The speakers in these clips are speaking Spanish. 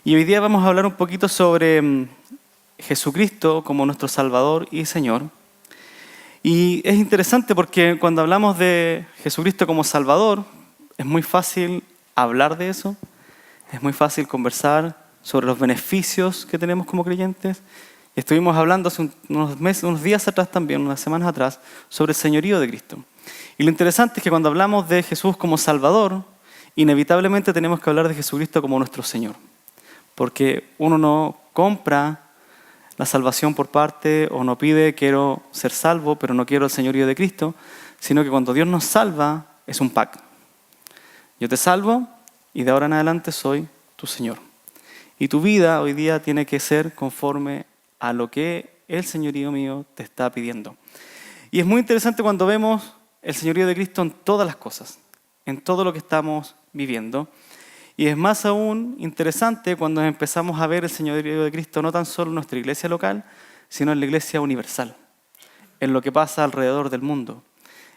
Y hoy día vamos a hablar un poquito sobre Jesucristo como nuestro Salvador y Señor. Y es interesante porque cuando hablamos de Jesucristo como Salvador, es muy fácil hablar de eso, es muy fácil conversar sobre los beneficios que tenemos como creyentes. Estuvimos hablando hace unos meses, unos días atrás también, unas semanas atrás, sobre el señorío de Cristo. Y lo interesante es que cuando hablamos de Jesús como Salvador, inevitablemente tenemos que hablar de Jesucristo como nuestro Señor. Porque uno no compra la salvación por parte o no pide quiero ser salvo, pero no quiero el señorío de Cristo, sino que cuando Dios nos salva es un pacto. Yo te salvo y de ahora en adelante soy tu Señor. Y tu vida hoy día tiene que ser conforme a lo que el señorío mío te está pidiendo. Y es muy interesante cuando vemos el señorío de Cristo en todas las cosas, en todo lo que estamos viviendo. Y es más aún interesante cuando empezamos a ver el señorío de Cristo no tan solo en nuestra iglesia local, sino en la iglesia universal, en lo que pasa alrededor del mundo,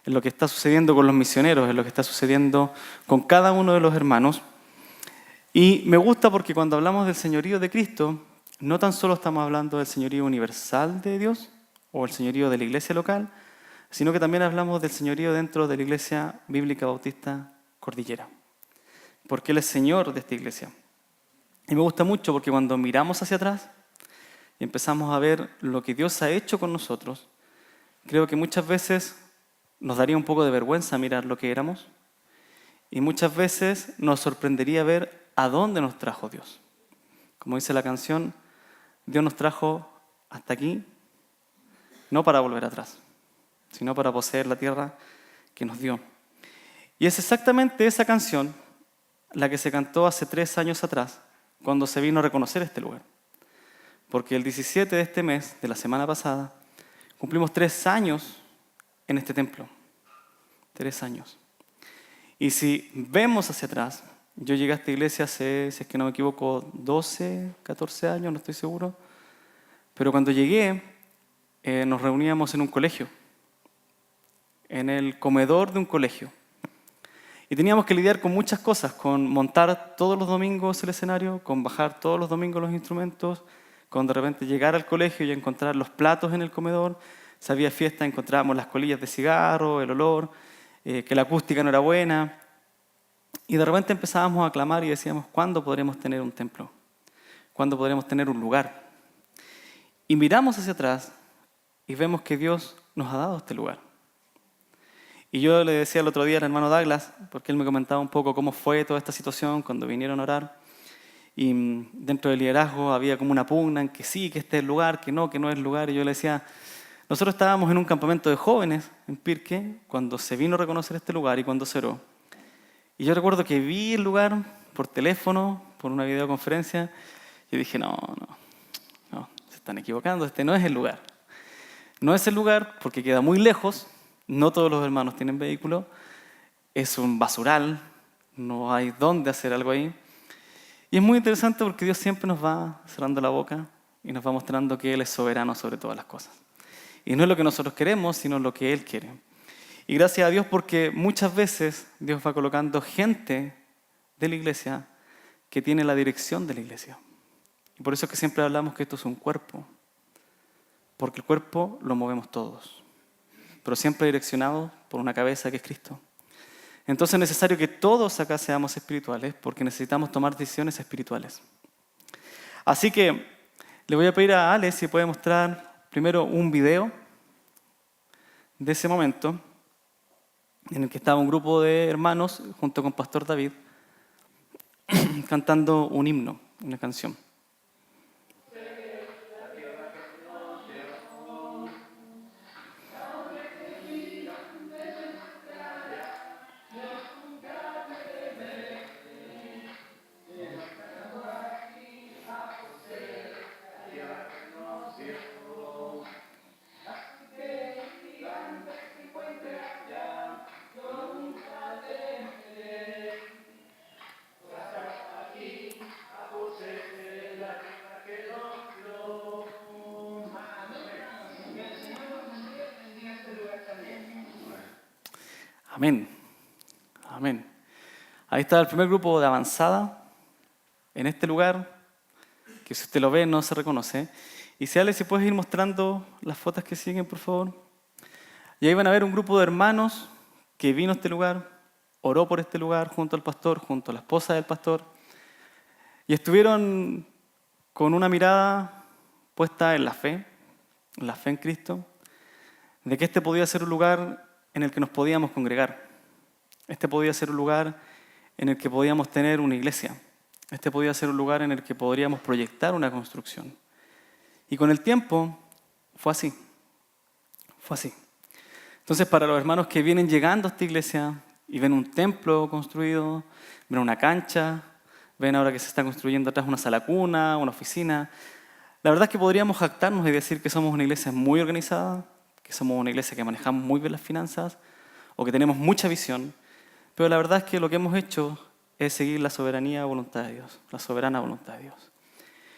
en lo que está sucediendo con los misioneros, en lo que está sucediendo con cada uno de los hermanos. Y me gusta porque cuando hablamos del señorío de Cristo, no tan solo estamos hablando del señorío universal de Dios o el señorío de la iglesia local, sino que también hablamos del señorío dentro de la iglesia bíblica bautista Cordillera, porque Él es Señor de esta iglesia. Y me gusta mucho porque cuando miramos hacia atrás y empezamos a ver lo que Dios ha hecho con nosotros, creo que muchas veces nos daría un poco de vergüenza mirar lo que éramos y muchas veces nos sorprendería ver a dónde nos trajo Dios. Como dice la canción, Dios nos trajo hasta aquí, no para volver atrás, sino para poseer la tierra que nos dio. Y es exactamente esa canción la que se cantó hace 3 años atrás, cuando se vino a reconocer este lugar. Porque el 17 de este mes, de la semana pasada, cumplimos 3 años en este templo. 3 años. Y si vemos hacia atrás, yo llegué a esta iglesia hace, si es que no me equivoco, 12, 14 años, no estoy seguro. Pero cuando llegué, nos reuníamos en un colegio, en el comedor de un colegio. Y teníamos que lidiar con muchas cosas, con montar todos los domingos el escenario, con bajar todos los domingos los instrumentos, con de repente llegar al colegio y encontrar los platos en el comedor. Si había fiesta encontrábamos las colillas de cigarro, el olor, que la acústica no era buena. Y de repente empezábamos a clamar y decíamos, ¿cuándo podremos tener un templo? ¿Cuándo podremos tener un lugar? Y miramos hacia atrás y vemos que Dios nos ha dado este lugar. Y yo le decía el otro día al hermano Douglas, porque él me comentaba un poco cómo fue toda esta situación cuando vinieron a orar. Y dentro del liderazgo había como una pugna en que sí, que este es el lugar, que no es el lugar. Y yo le decía, nosotros estábamos en un campamento de jóvenes en Pirque cuando se vino a reconocer este lugar y cuando se oró. Y yo recuerdo que vi el lugar por teléfono, por una videoconferencia, y dije, no, se están equivocando, este no es el lugar. No es el lugar porque queda muy lejos. No todos los hermanos tienen vehículo, es un basural, no hay dónde hacer algo ahí. Y es muy interesante porque Dios siempre nos va cerrando la boca y nos va mostrando que Él es soberano sobre todas las cosas. Y no es lo que nosotros queremos, sino lo que Él quiere. Y gracias a Dios porque muchas veces Dios va colocando gente de la iglesia que tiene la dirección de la iglesia. Y por eso es que siempre hablamos que esto es un cuerpo, porque el cuerpo lo movemos todos, pero siempre direccionado por una cabeza que es Cristo. Entonces es necesario que todos acá seamos espirituales porque necesitamos tomar decisiones espirituales. Así que le voy a pedir a Ale si puede mostrar primero un video de ese momento en el que estaba un grupo de hermanos junto con Pastor David cantando un himno, una canción. Amén. Amén. Ahí está el primer grupo de avanzada en este lugar, que si usted lo ve no se reconoce. Y si Ale, si puedes ir mostrando las fotos que siguen, por favor. Y ahí van a ver un grupo de hermanos que vino a este lugar, oró por este lugar junto al pastor, junto a la esposa del pastor, y estuvieron con una mirada puesta en la fe en Cristo, de que este podía ser un lugar en el que nos podíamos congregar. Este podía ser un lugar en el que podíamos tener una iglesia. Este podía ser un lugar en el que podríamos proyectar una construcción. Y con el tiempo fue así. Fue así. Entonces, para los hermanos que vienen llegando a esta iglesia y ven un templo construido, ven una cancha, ven ahora que se está construyendo atrás una sala cuna, una oficina, la verdad es que podríamos jactarnos y decir que somos una iglesia muy organizada, que somos una iglesia que manejamos muy bien las finanzas o que tenemos mucha visión, pero la verdad es que lo que hemos hecho es seguir la soberanía voluntad de Dios, la soberana voluntad de Dios.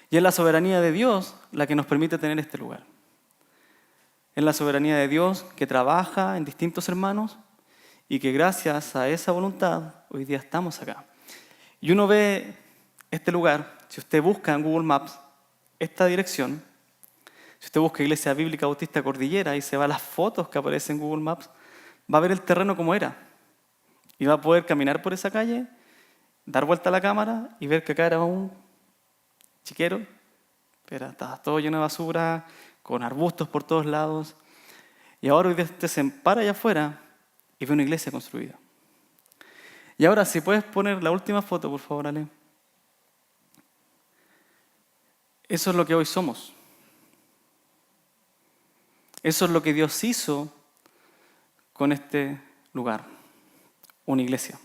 Y es la soberanía de Dios la que nos permite tener este lugar. Es la soberanía de Dios que trabaja en distintos hermanos y que gracias a esa voluntad hoy día estamos acá. Y uno ve este lugar, si usted busca en Google Maps esta dirección, si usted busca Iglesia Bíblica Bautista Cordillera y se va a las fotos que aparecen en Google Maps, va a ver el terreno como era. Y va a poder caminar por esa calle, dar vuelta a la cámara y ver que acá era un chiquero, pero estaba todo lleno de basura, con arbustos por todos lados. Y ahora hoy día usted se para allá afuera y ve una iglesia construida. Y ahora, si puedes poner la última foto, por favor, Ale. Eso es lo que hoy somos. Eso es lo que Dios hizo con este lugar. Una iglesia.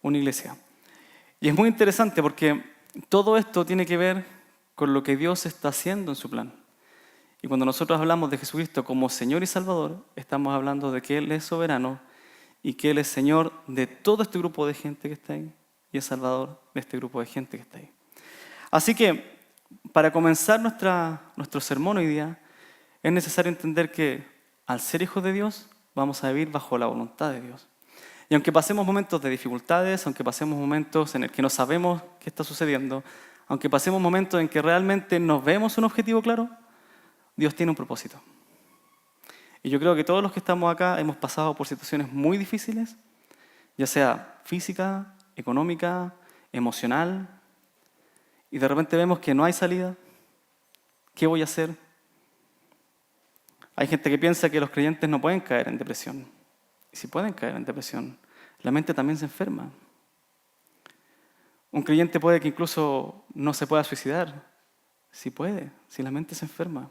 Una iglesia. Y es muy interesante porque todo esto tiene que ver con lo que Dios está haciendo en su plan. Y cuando nosotros hablamos de Jesucristo como Señor y Salvador, estamos hablando de que Él es soberano y que Él es Señor de todo este grupo de gente que está ahí y es Salvador de este grupo de gente que está ahí. Así que, para comenzar nuestro sermón hoy día, es necesario entender que al ser hijos de Dios, vamos a vivir bajo la voluntad de Dios. Y aunque pasemos momentos de dificultades, aunque pasemos momentos en el que no sabemos qué está sucediendo, aunque pasemos momentos en que realmente no vemos un objetivo claro, Dios tiene un propósito. Y yo creo que todos los que estamos acá hemos pasado por situaciones muy difíciles, ya sea física, económica, emocional, y de repente vemos que no hay salida. ¿Qué voy a hacer? Hay gente que piensa que los creyentes no pueden caer en depresión. Y si pueden caer en depresión, la mente también se enferma. Un creyente puede que incluso no se pueda suicidar. Sí puede, si la mente se enferma.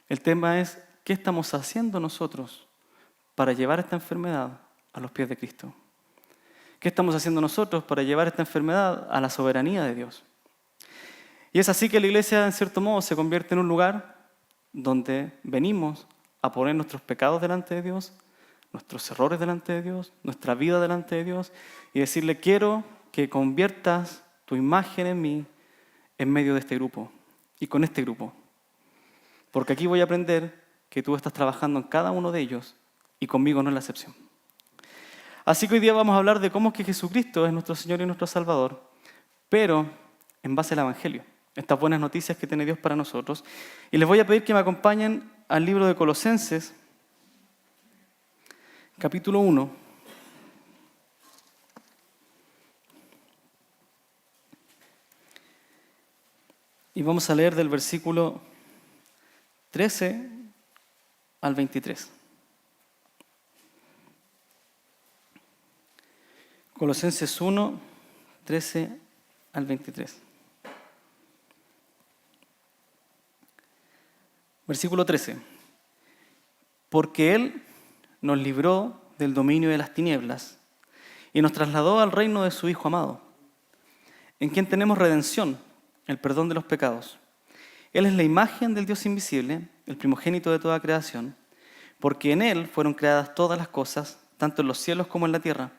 El tema es, ¿qué estamos haciendo nosotros para llevar esta enfermedad a los pies de Cristo? ¿Qué estamos haciendo nosotros para llevar esta enfermedad a la soberanía de Dios? Y es así que la iglesia, en cierto modo, se convierte en un lugar donde venimos a poner nuestros pecados delante de Dios, nuestros errores delante de Dios, nuestra vida delante de Dios, y decirle, quiero que conviertas tu imagen en mí en medio de este grupo y con este grupo. Porque aquí voy a aprender que tú estás trabajando en cada uno de ellos y conmigo no es la excepción. Así que hoy día vamos a hablar de cómo es que Jesucristo es nuestro Señor y nuestro Salvador, pero en base al Evangelio, estas buenas noticias que tiene Dios para nosotros. Y les voy a pedir que me acompañen al libro de Colosenses, capítulo 1. Y vamos a leer del versículo 13 al 23. Colosenses 1, 13 al 23. Versículo 13. Porque Él nos libró del dominio de las tinieblas y nos trasladó al reino de su Hijo amado, en quien tenemos redención, el perdón de los pecados. Él es la imagen del Dios invisible, el primogénito de toda creación, porque en Él fueron creadas todas las cosas, tanto en los cielos como en la tierra,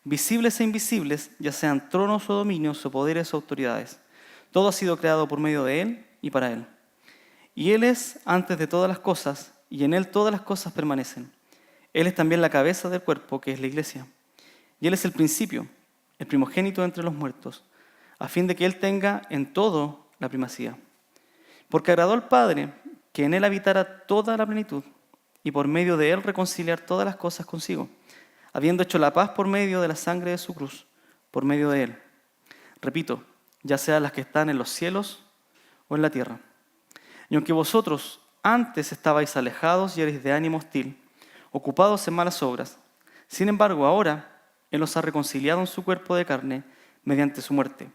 visibles e invisibles, ya sean tronos o dominios o poderes o autoridades. Todo ha sido creado por medio de Él y para Él. Y Él es antes de todas las cosas, y en Él todas las cosas permanecen. Él es también la cabeza del cuerpo, que es la iglesia. Y Él es el principio, el primogénito entre los muertos, a fin de que Él tenga en todo la primacía. Porque agradó al Padre que en Él habitara toda la plenitud, y por medio de Él reconciliar todas las cosas consigo, habiendo hecho la paz por medio de la sangre de su cruz, por medio de Él. Repito, ya sean las que están en los cielos o en la tierra. Y aunque vosotros antes estabais alejados y erais de ánimo hostil, ocupados en malas obras, sin embargo ahora Él os ha reconciliado en su cuerpo de carne mediante su muerte,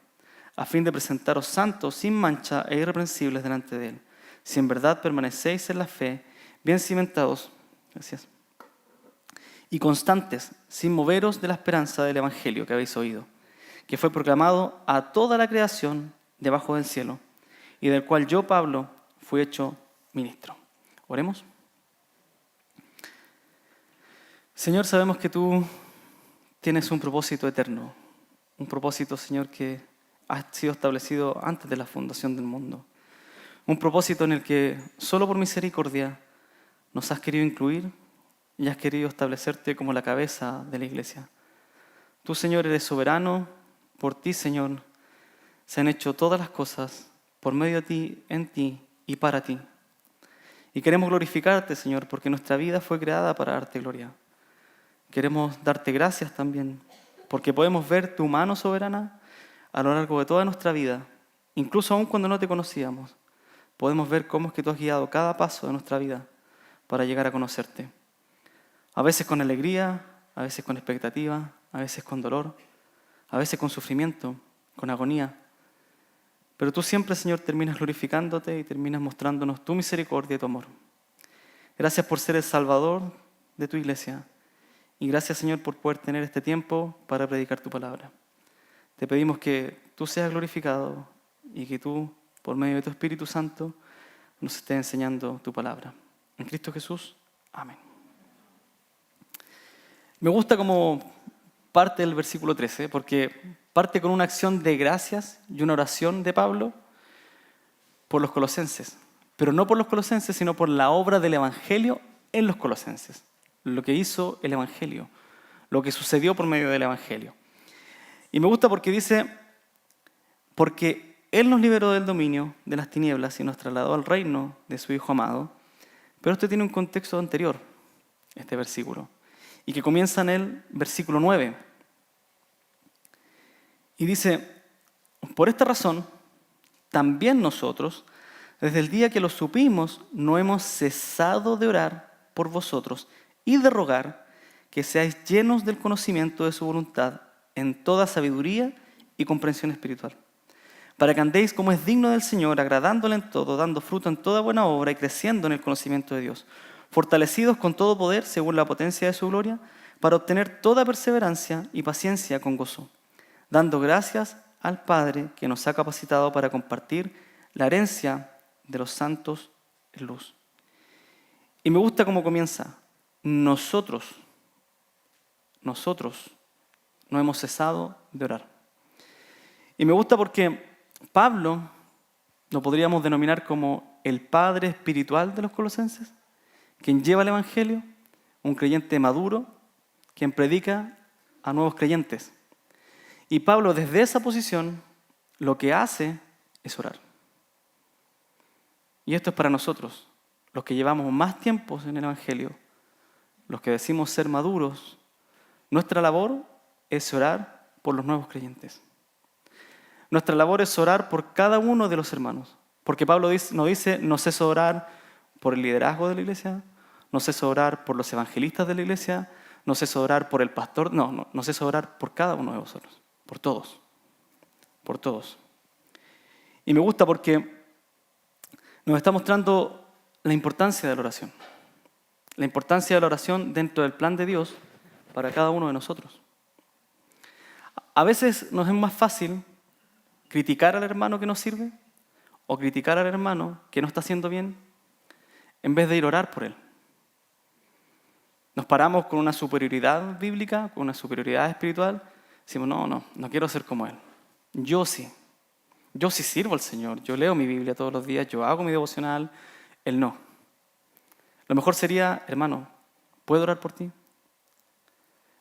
a fin de presentaros santos, sin mancha e irreprensibles delante de Él, si en verdad permanecéis en la fe, bien cimentados, gracias, y constantes, sin moveros de la esperanza del Evangelio que habéis oído, que fue proclamado a toda la creación debajo del cielo, y del cual yo, Pablo, fui hecho ministro. Oremos. Señor, sabemos que tú tienes un propósito eterno, un propósito, Señor, que ha sido establecido antes de la fundación del mundo. Un propósito en el que solo por misericordia nos has querido incluir y has querido establecerte como la cabeza de la iglesia. Tú, Señor, eres soberano. Por ti, Señor, se han hecho todas las cosas por medio de ti, en ti y para ti. Y queremos glorificarte, Señor, porque nuestra vida fue creada para darte gloria. Queremos darte gracias también, porque podemos ver tu mano soberana a lo largo de toda nuestra vida, incluso aún cuando no te conocíamos. Podemos ver cómo es que tú has guiado cada paso de nuestra vida para llegar a conocerte. A veces con alegría, a veces con expectativa, a veces con dolor, a veces con sufrimiento, con agonía. Pero tú siempre, Señor, terminas glorificándote y terminas mostrándonos tu misericordia y tu amor. Gracias por ser el Salvador de tu iglesia. Y gracias, Señor, por poder tener este tiempo para predicar tu palabra. Te pedimos que tú seas glorificado y que tú, por medio de tu Espíritu Santo, nos estés enseñando tu palabra. En Cristo Jesús. Amén. Me gusta como parte del versículo 13, porque parte con una acción de gracias y una oración de Pablo por los colosenses. Pero no por los colosenses, sino por la obra del Evangelio en los colosenses. Lo que hizo el Evangelio, lo que sucedió por medio del Evangelio. Y me gusta porque dice, porque Él nos liberó del dominio de las tinieblas y nos trasladó al reino de su Hijo amado. Pero esto tiene un contexto anterior, este versículo, y que comienza en el versículo 9. Y dice, por esta razón, también nosotros, desde el día que lo supimos, no hemos cesado de orar por vosotros y de rogar que seáis llenos del conocimiento de su voluntad en toda sabiduría y comprensión espiritual, para que andéis como es digno del Señor, agradándole en todo, dando fruto en toda buena obra y creciendo en el conocimiento de Dios, fortalecidos con todo poder según la potencia de su gloria, para obtener toda perseverancia y paciencia con gozo, dando gracias al Padre que nos ha capacitado para compartir la herencia de los santos en luz. Y me gusta cómo comienza. Nosotros no hemos cesado de orar. Y me gusta porque Pablo lo podríamos denominar como el padre espiritual de los colosenses, quien lleva el Evangelio, un creyente maduro, quien predica a nuevos creyentes. Y Pablo, desde esa posición, lo que hace es orar. Y esto es para nosotros, los que llevamos más tiempo en el Evangelio, los que decimos ser maduros. Nuestra labor es orar por los nuevos creyentes. Nuestra labor es orar por cada uno de los hermanos. Porque Pablo nos dice, no ceso de orar por el liderazgo de la iglesia, no ceso de orar por los evangelistas de la iglesia, no ceso de orar por el pastor, no ceso de orar por cada uno de vosotros, por todos, por todos. Y me gusta porque nos está mostrando la importancia de la oración. La importancia de la oración dentro del plan de Dios para cada uno de nosotros. A veces nos es más fácil criticar al hermano que nos sirve o criticar al hermano que no está haciendo bien en vez de ir a orar por él. Nos paramos con una superioridad bíblica, con una superioridad espiritual. Decimos, no quiero ser como él. Yo sí sirvo al Señor. Yo leo mi Biblia todos los días, yo hago mi devocional. Él no. Lo mejor sería, hermano, ¿puedo orar por ti?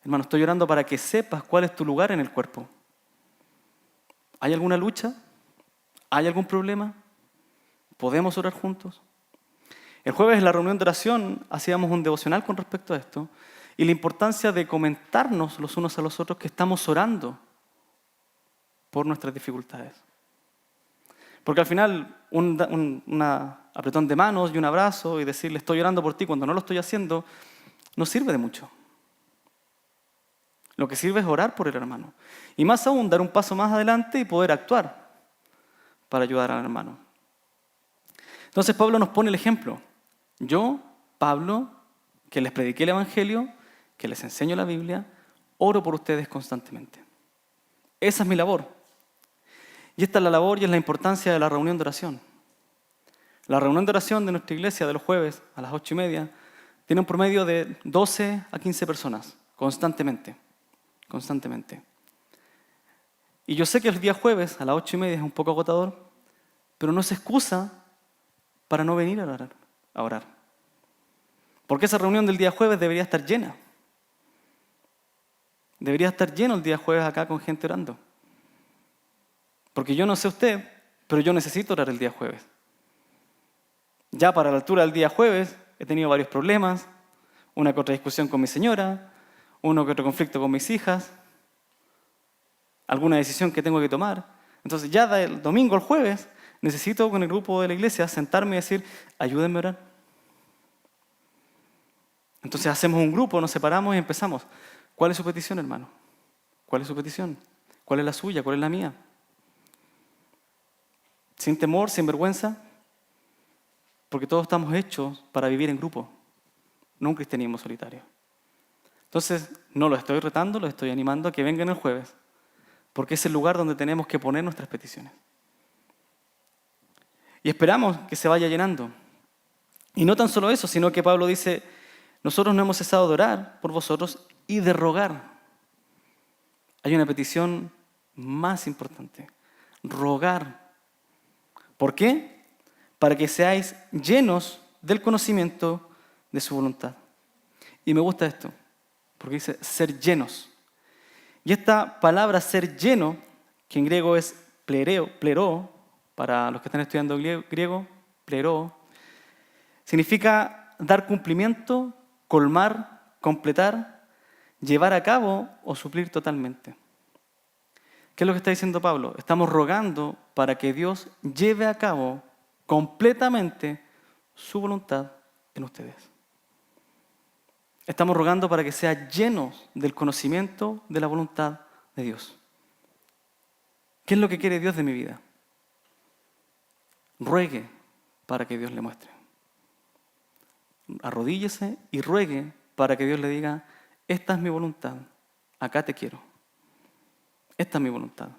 Hermano, estoy orando para que sepas cuál es tu lugar en el cuerpo. ¿Hay alguna lucha? ¿Hay algún problema? ¿Podemos orar juntos? El jueves en la reunión de oración hacíamos un devocional con respecto a esto y la importancia de comentarnos los unos a los otros que estamos orando por nuestras dificultades. Porque al final un apretón de manos y un abrazo y decirle estoy orando por ti cuando no lo estoy haciendo no sirve de mucho. Lo que sirve es orar por el hermano. Y más aún, dar un paso más adelante y poder actuar para ayudar al hermano. Entonces Pablo nos pone el ejemplo. Yo, Pablo, que les prediqué el Evangelio, que les enseño la Biblia, oro por ustedes constantemente. Esa es mi labor. Y esta es la labor y es la importancia de la reunión de oración. La reunión de oración de nuestra iglesia de los jueves a las 8:30 tiene un promedio de 12 a 15 personas, constantemente. Y yo sé que el día jueves a las 8:30 es un poco agotador, pero no es excusa para no venir a orar. Porque esa reunión del día jueves debería estar llena. Debería estar lleno el día jueves acá con gente orando. Porque yo no sé usted, pero yo necesito orar el día jueves. Ya para la altura del día jueves he tenido varios problemas, una que otra discusión con mi señora, uno que otro conflicto con mis hijas, alguna decisión que tengo que tomar. Entonces ya del domingo al jueves necesito con el grupo de la iglesia sentarme y decir, ayúdenme a orar. Entonces hacemos un grupo, nos separamos y empezamos. ¿Cuál es su petición, hermano? ¿Cuál es su petición? ¿Cuál es la suya? ¿Cuál es la mía? Sin temor, sin vergüenza, porque todos estamos hechos para vivir en grupo, no un cristianismo solitario. Entonces, no los estoy retando, los estoy animando a que vengan el jueves, porque es el lugar donde tenemos que poner nuestras peticiones. Y esperamos que se vaya llenando. Y no tan solo eso, sino que Pablo dice, nosotros no hemos cesado de orar por vosotros y de rogar. Hay una petición más importante, rogar. ¿Por qué? Para que seáis llenos del conocimiento de su voluntad. Y me gusta esto, porque dice ser llenos. Y esta palabra ser lleno, que en griego es pleró, para los que están estudiando griego, pleró, significa dar cumplimiento, colmar, completar, llevar a cabo o suplir totalmente. ¿Qué es lo que está diciendo Pablo? Estamos rogando para que Dios lleve a cabo completamente su voluntad en ustedes. Estamos rogando para que sean llenos del conocimiento de la voluntad de Dios. ¿Qué es lo que quiere Dios de mi vida? Ruegue para que Dios le muestre. Arrodíllese y ruegue para que Dios le diga, esta es mi voluntad, acá te quiero. Esta es mi voluntad.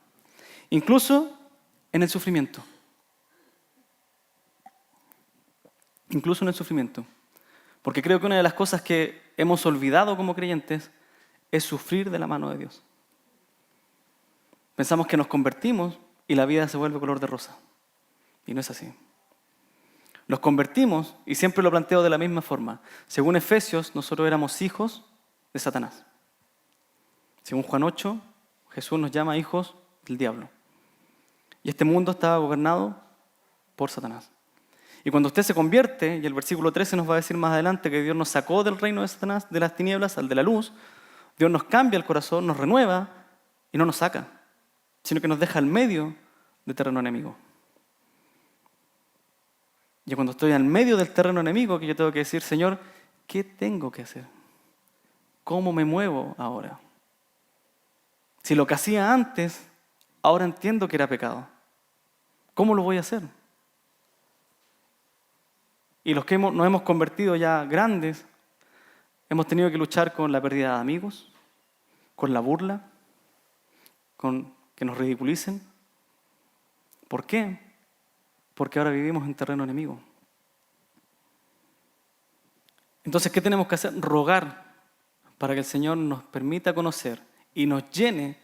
Incluso en el sufrimiento. Incluso en el sufrimiento. Porque creo que una de las cosas que hemos olvidado como creyentes es sufrir de la mano de Dios. Pensamos que nos convertimos y la vida se vuelve color de rosa. Y no es así. Nos convertimos, y siempre lo planteo de la misma forma. Según Efesios, nosotros éramos hijos de Satanás. Según Juan 8, Jesús nos llama hijos del diablo. Y este mundo estaba gobernado por Satanás. Y cuando usted se convierte, y el versículo 13 nos va a decir más adelante que Dios nos sacó del reino de Satanás, de las tinieblas, al de la luz, Dios nos cambia el corazón, nos renueva y no nos saca, sino que nos deja al medio del terreno enemigo. Y cuando estoy al medio del terreno enemigo, que yo tengo que decir, Señor, ¿qué tengo que hacer? ¿Cómo me muevo ahora? Si lo que hacía antes, ahora entiendo que era pecado. ¿Cómo lo voy a hacer? Y los que nos hemos convertido ya grandes, hemos tenido que luchar con la pérdida de amigos, con la burla, con que nos ridiculicen. ¿Por qué? Porque ahora vivimos en terreno enemigo. Entonces, ¿qué tenemos que hacer? Rogar para que el Señor nos permita conocer y nos llene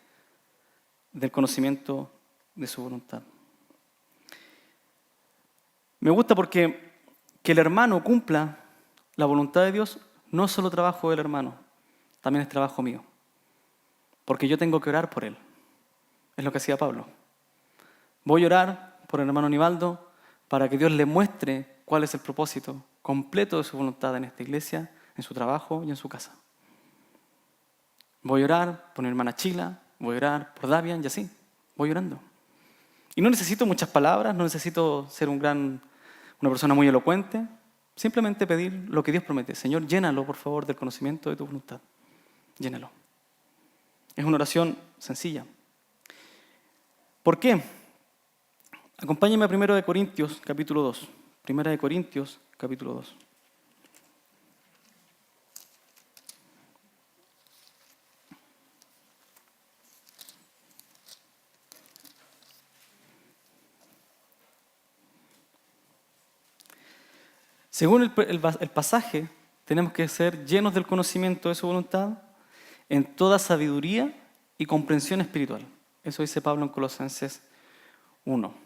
del conocimiento de su voluntad. Me gusta porque que el hermano cumpla la voluntad de Dios no es solo trabajo del hermano, también es trabajo mío. Porque yo tengo que orar por él. Es lo que hacía Pablo. Voy a orar por el hermano Nivaldo para que Dios le muestre cuál es el propósito completo de su voluntad en esta iglesia, en su trabajo y en su casa. Voy a orar por mi hermana Chila, voy a orar por Davian y así, voy orando. Y no necesito muchas palabras, no necesito ser una persona muy elocuente, simplemente pedir lo que Dios promete. Señor, llénalo, por favor, del conocimiento de tu voluntad. Llénalo. Es una oración sencilla. ¿Por qué? Acompáñenme a 1 Corintios, capítulo 2. 1 Corintios, capítulo 2. Según el pasaje, tenemos que ser llenos del conocimiento de su voluntad en toda sabiduría y comprensión espiritual. Eso dice Pablo en Colosenses 1.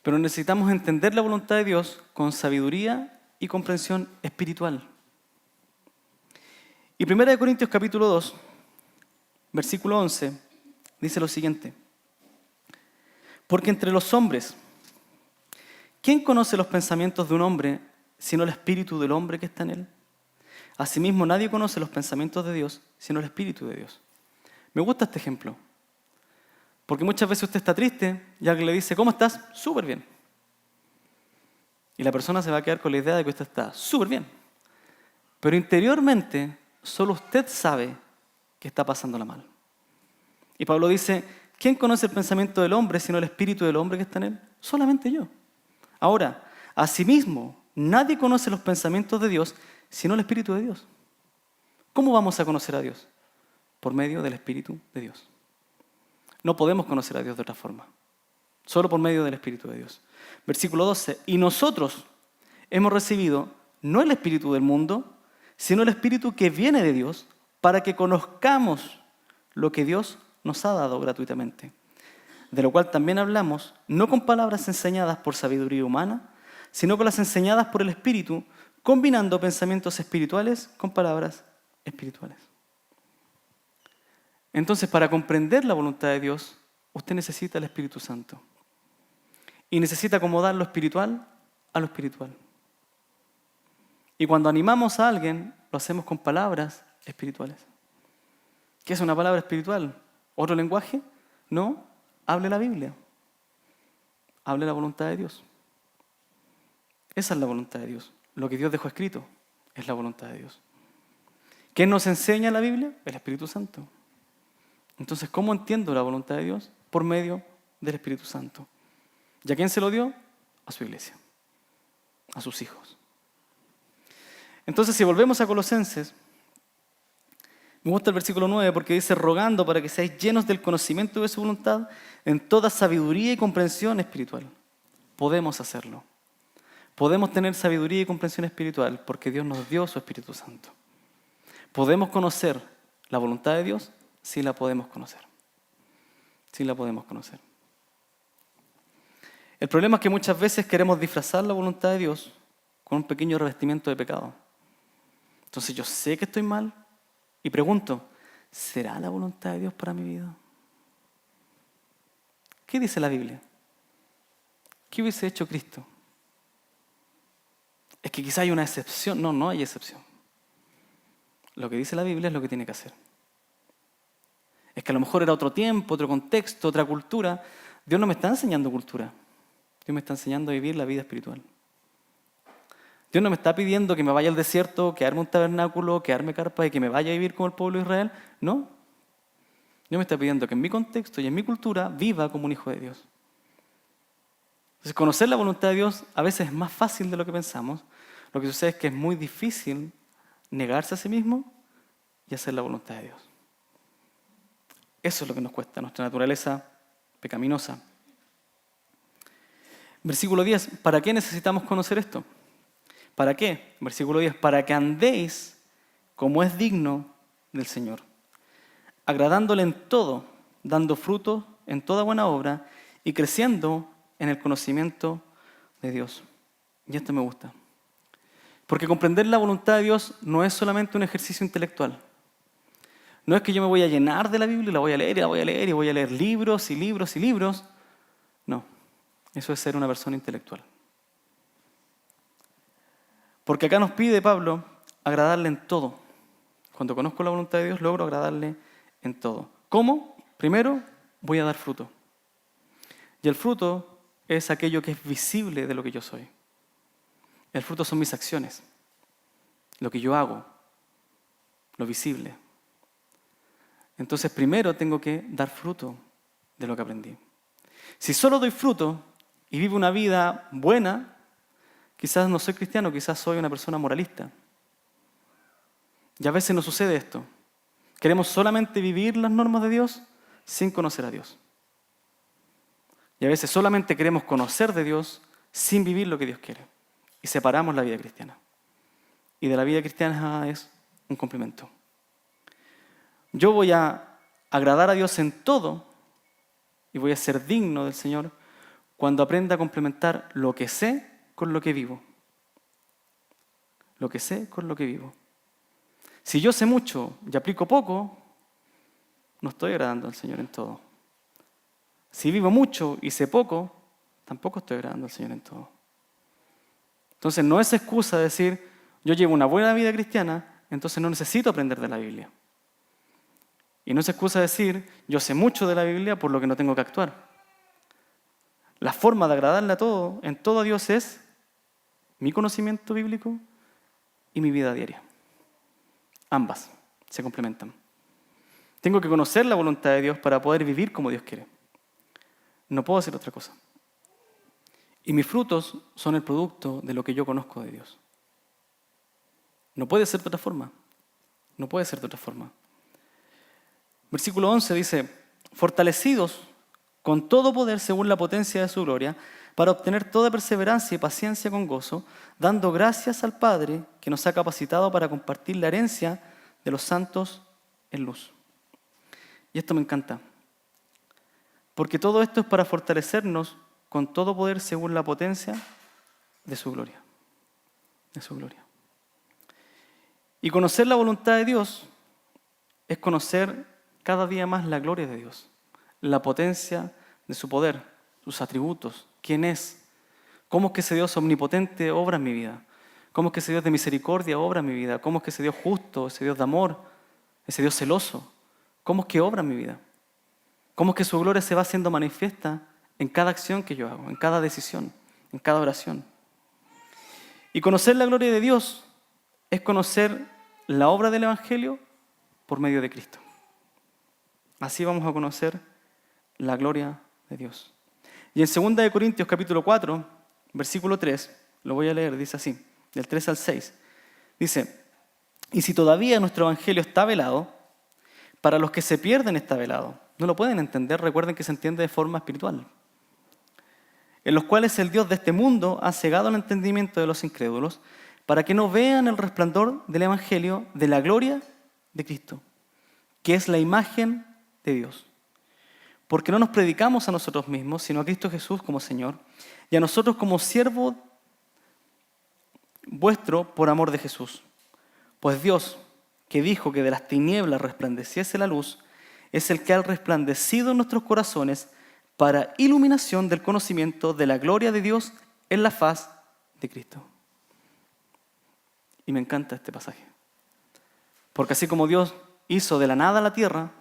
Pero necesitamos entender la voluntad de Dios con sabiduría y comprensión espiritual. Y 1 Corintios capítulo 2, versículo 11, dice lo siguiente. Porque entre los hombres, ¿quién conoce los pensamientos de un hombre sino el espíritu del hombre que está en él? Asimismo, nadie conoce los pensamientos de Dios sino el espíritu de Dios. Me gusta este ejemplo. Porque muchas veces usted está triste y alguien le dice, ¿cómo estás? Súper bien. Y la persona se va a quedar con la idea de que usted está súper bien. Pero interiormente, solo usted sabe que está pasándola mal. Y Pablo dice, ¿quién conoce el pensamiento del hombre sino el espíritu del hombre que está en él? Solamente yo. Ahora, asimismo, nadie conoce los pensamientos de Dios sino el espíritu de Dios. ¿Cómo vamos a conocer a Dios? Por medio del espíritu de Dios. No podemos conocer a Dios de otra forma. Solo por medio del Espíritu de Dios. Versículo 12. Y nosotros hemos recibido no el espíritu del mundo, sino el espíritu que viene de Dios, para que conozcamos lo que Dios nos ha dado gratuitamente. De lo cual también hablamos, no con palabras enseñadas por sabiduría humana, sino con las enseñadas por el Espíritu, combinando pensamientos espirituales con palabras espirituales. Entonces, para comprender la voluntad de Dios, usted necesita el Espíritu Santo. Y necesita acomodar lo espiritual a lo espiritual. Y cuando animamos a alguien, lo hacemos con palabras espirituales. ¿Qué es una palabra espiritual? ¿Otro lenguaje? No, hable la Biblia. Hable la voluntad de Dios. Esa es la voluntad de Dios. Lo que Dios dejó escrito es la voluntad de Dios. ¿Quién nos enseña la Biblia? El Espíritu Santo. Entonces, ¿cómo entiendo la voluntad de Dios? Por medio del Espíritu Santo. ¿Y a quién se lo dio? A su iglesia, a sus hijos. Entonces, si volvemos a Colosenses, me gusta el versículo 9 porque dice, rogando para que seáis llenos del conocimiento de su voluntad en toda sabiduría y comprensión espiritual. Podemos hacerlo. Podemos tener sabiduría y comprensión espiritual porque Dios nos dio su Espíritu Santo. Podemos conocer la voluntad de Dios. Sí la podemos conocer. Sí la podemos conocer. El problema es que muchas veces queremos disfrazar la voluntad de Dios con un pequeño revestimiento de pecado. Entonces yo sé que estoy mal y pregunto, ¿será la voluntad de Dios para mi vida? ¿Qué dice la Biblia? ¿Qué hubiese hecho Cristo? Es que quizá hay una excepción. No, no hay excepción. Lo que dice la Biblia es lo que tiene que hacer. Es que a lo mejor era otro tiempo, otro contexto, otra cultura. Dios no me está enseñando cultura. Dios me está enseñando a vivir la vida espiritual. Dios no me está pidiendo que me vaya al desierto, que arme un tabernáculo, que arme carpa y que me vaya a vivir como el pueblo de Israel. No. Dios me está pidiendo que en mi contexto y en mi cultura viva como un hijo de Dios. Entonces, conocer la voluntad de Dios a veces es más fácil de lo que pensamos. Lo que sucede es que es muy difícil negarse a sí mismo y hacer la voluntad de Dios. Eso es lo que nos cuesta, nuestra naturaleza pecaminosa. Versículo 10, ¿para qué necesitamos conocer esto? ¿Para qué? Versículo 10, para que andéis como es digno del Señor, agradándole en todo, dando fruto en toda buena obra y creciendo en el conocimiento de Dios. Y esto me gusta. Porque comprender la voluntad de Dios no es solamente un ejercicio intelectual. No es que yo me voy a llenar de la Biblia y la voy a leer y la voy a leer y voy a leer libros y libros y libros. No. Eso es ser una persona intelectual. Porque acá nos pide Pablo agradarle en todo. Cuando conozco la voluntad de Dios, logro agradarle en todo. ¿Cómo? Primero, voy a dar fruto. Y el fruto es aquello que es visible de lo que yo soy. El fruto son mis acciones, lo que yo hago, lo visible. Entonces, primero tengo que dar fruto de lo que aprendí. Si solo doy fruto y vivo una vida buena, quizás no soy cristiano, quizás soy una persona moralista. Y a veces nos sucede esto. Queremos solamente vivir las normas de Dios sin conocer a Dios. Y a veces solamente queremos conocer de Dios sin vivir lo que Dios quiere. Y separamos la vida cristiana. Y de la vida cristiana es un complemento. Yo voy a agradar a Dios en todo y voy a ser digno del Señor cuando aprenda a complementar lo que sé con lo que vivo. Lo que sé con lo que vivo. Si yo sé mucho y aplico poco, no estoy agradando al Señor en todo. Si vivo mucho y sé poco, tampoco estoy agradando al Señor en todo. Entonces no es excusa decir, yo llevo una buena vida cristiana, entonces no necesito aprender de la Biblia. Y no es excusa decir, yo sé mucho de la Biblia por lo que no tengo que actuar. La forma de agradarle a todo, en todo a Dios es mi conocimiento bíblico y mi vida diaria. Ambas se complementan. Tengo que conocer la voluntad de Dios para poder vivir como Dios quiere. No puedo hacer otra cosa. Y mis frutos son el producto de lo que yo conozco de Dios. No puede ser de otra forma. No puede ser de otra forma. Versículo 11 dice, fortalecidos con todo poder según la potencia de su gloria, para obtener toda perseverancia y paciencia con gozo, dando gracias al Padre que nos ha capacitado para compartir la herencia de los santos en luz. Y esto me encanta, porque todo esto es para fortalecernos con todo poder según la potencia de su gloria. De su gloria. Y conocer la voluntad de Dios es conocer cada día más la gloria de Dios, la potencia de su poder, sus atributos, quién es, cómo es que ese Dios omnipotente obra en mi vida, cómo es que ese Dios de misericordia obra en mi vida, cómo es que ese Dios justo, ese Dios de amor, ese Dios celoso, cómo es que obra en mi vida, cómo es que su gloria se va haciendo manifiesta en cada acción que yo hago, en cada decisión, en cada oración. Y conocer la gloria de Dios es conocer la obra del Evangelio por medio de Cristo. Así vamos a conocer la gloria de Dios. Y en 2 Corintios capítulo 4, versículo 3, lo voy a leer, dice así, del 3 al 6. Dice, y si todavía nuestro evangelio está velado, para los que se pierden está velado. No lo pueden entender, recuerden que se entiende de forma espiritual. En los cuales el Dios de este mundo ha cegado el entendimiento de los incrédulos, para que no vean el resplandor del evangelio de la gloria de Cristo, que es la imagen de Dios. Porque no nos predicamos a nosotros mismos, sino a Cristo Jesús como Señor, y a nosotros como siervo vuestro por amor de Jesús. Pues Dios, que dijo que de las tinieblas resplandeciese la luz, es el que ha resplandecido en nuestros corazones para iluminación del conocimiento de la gloria de Dios en la faz de Cristo. Y me encanta este pasaje. Porque así como Dios hizo de la nada la tierra,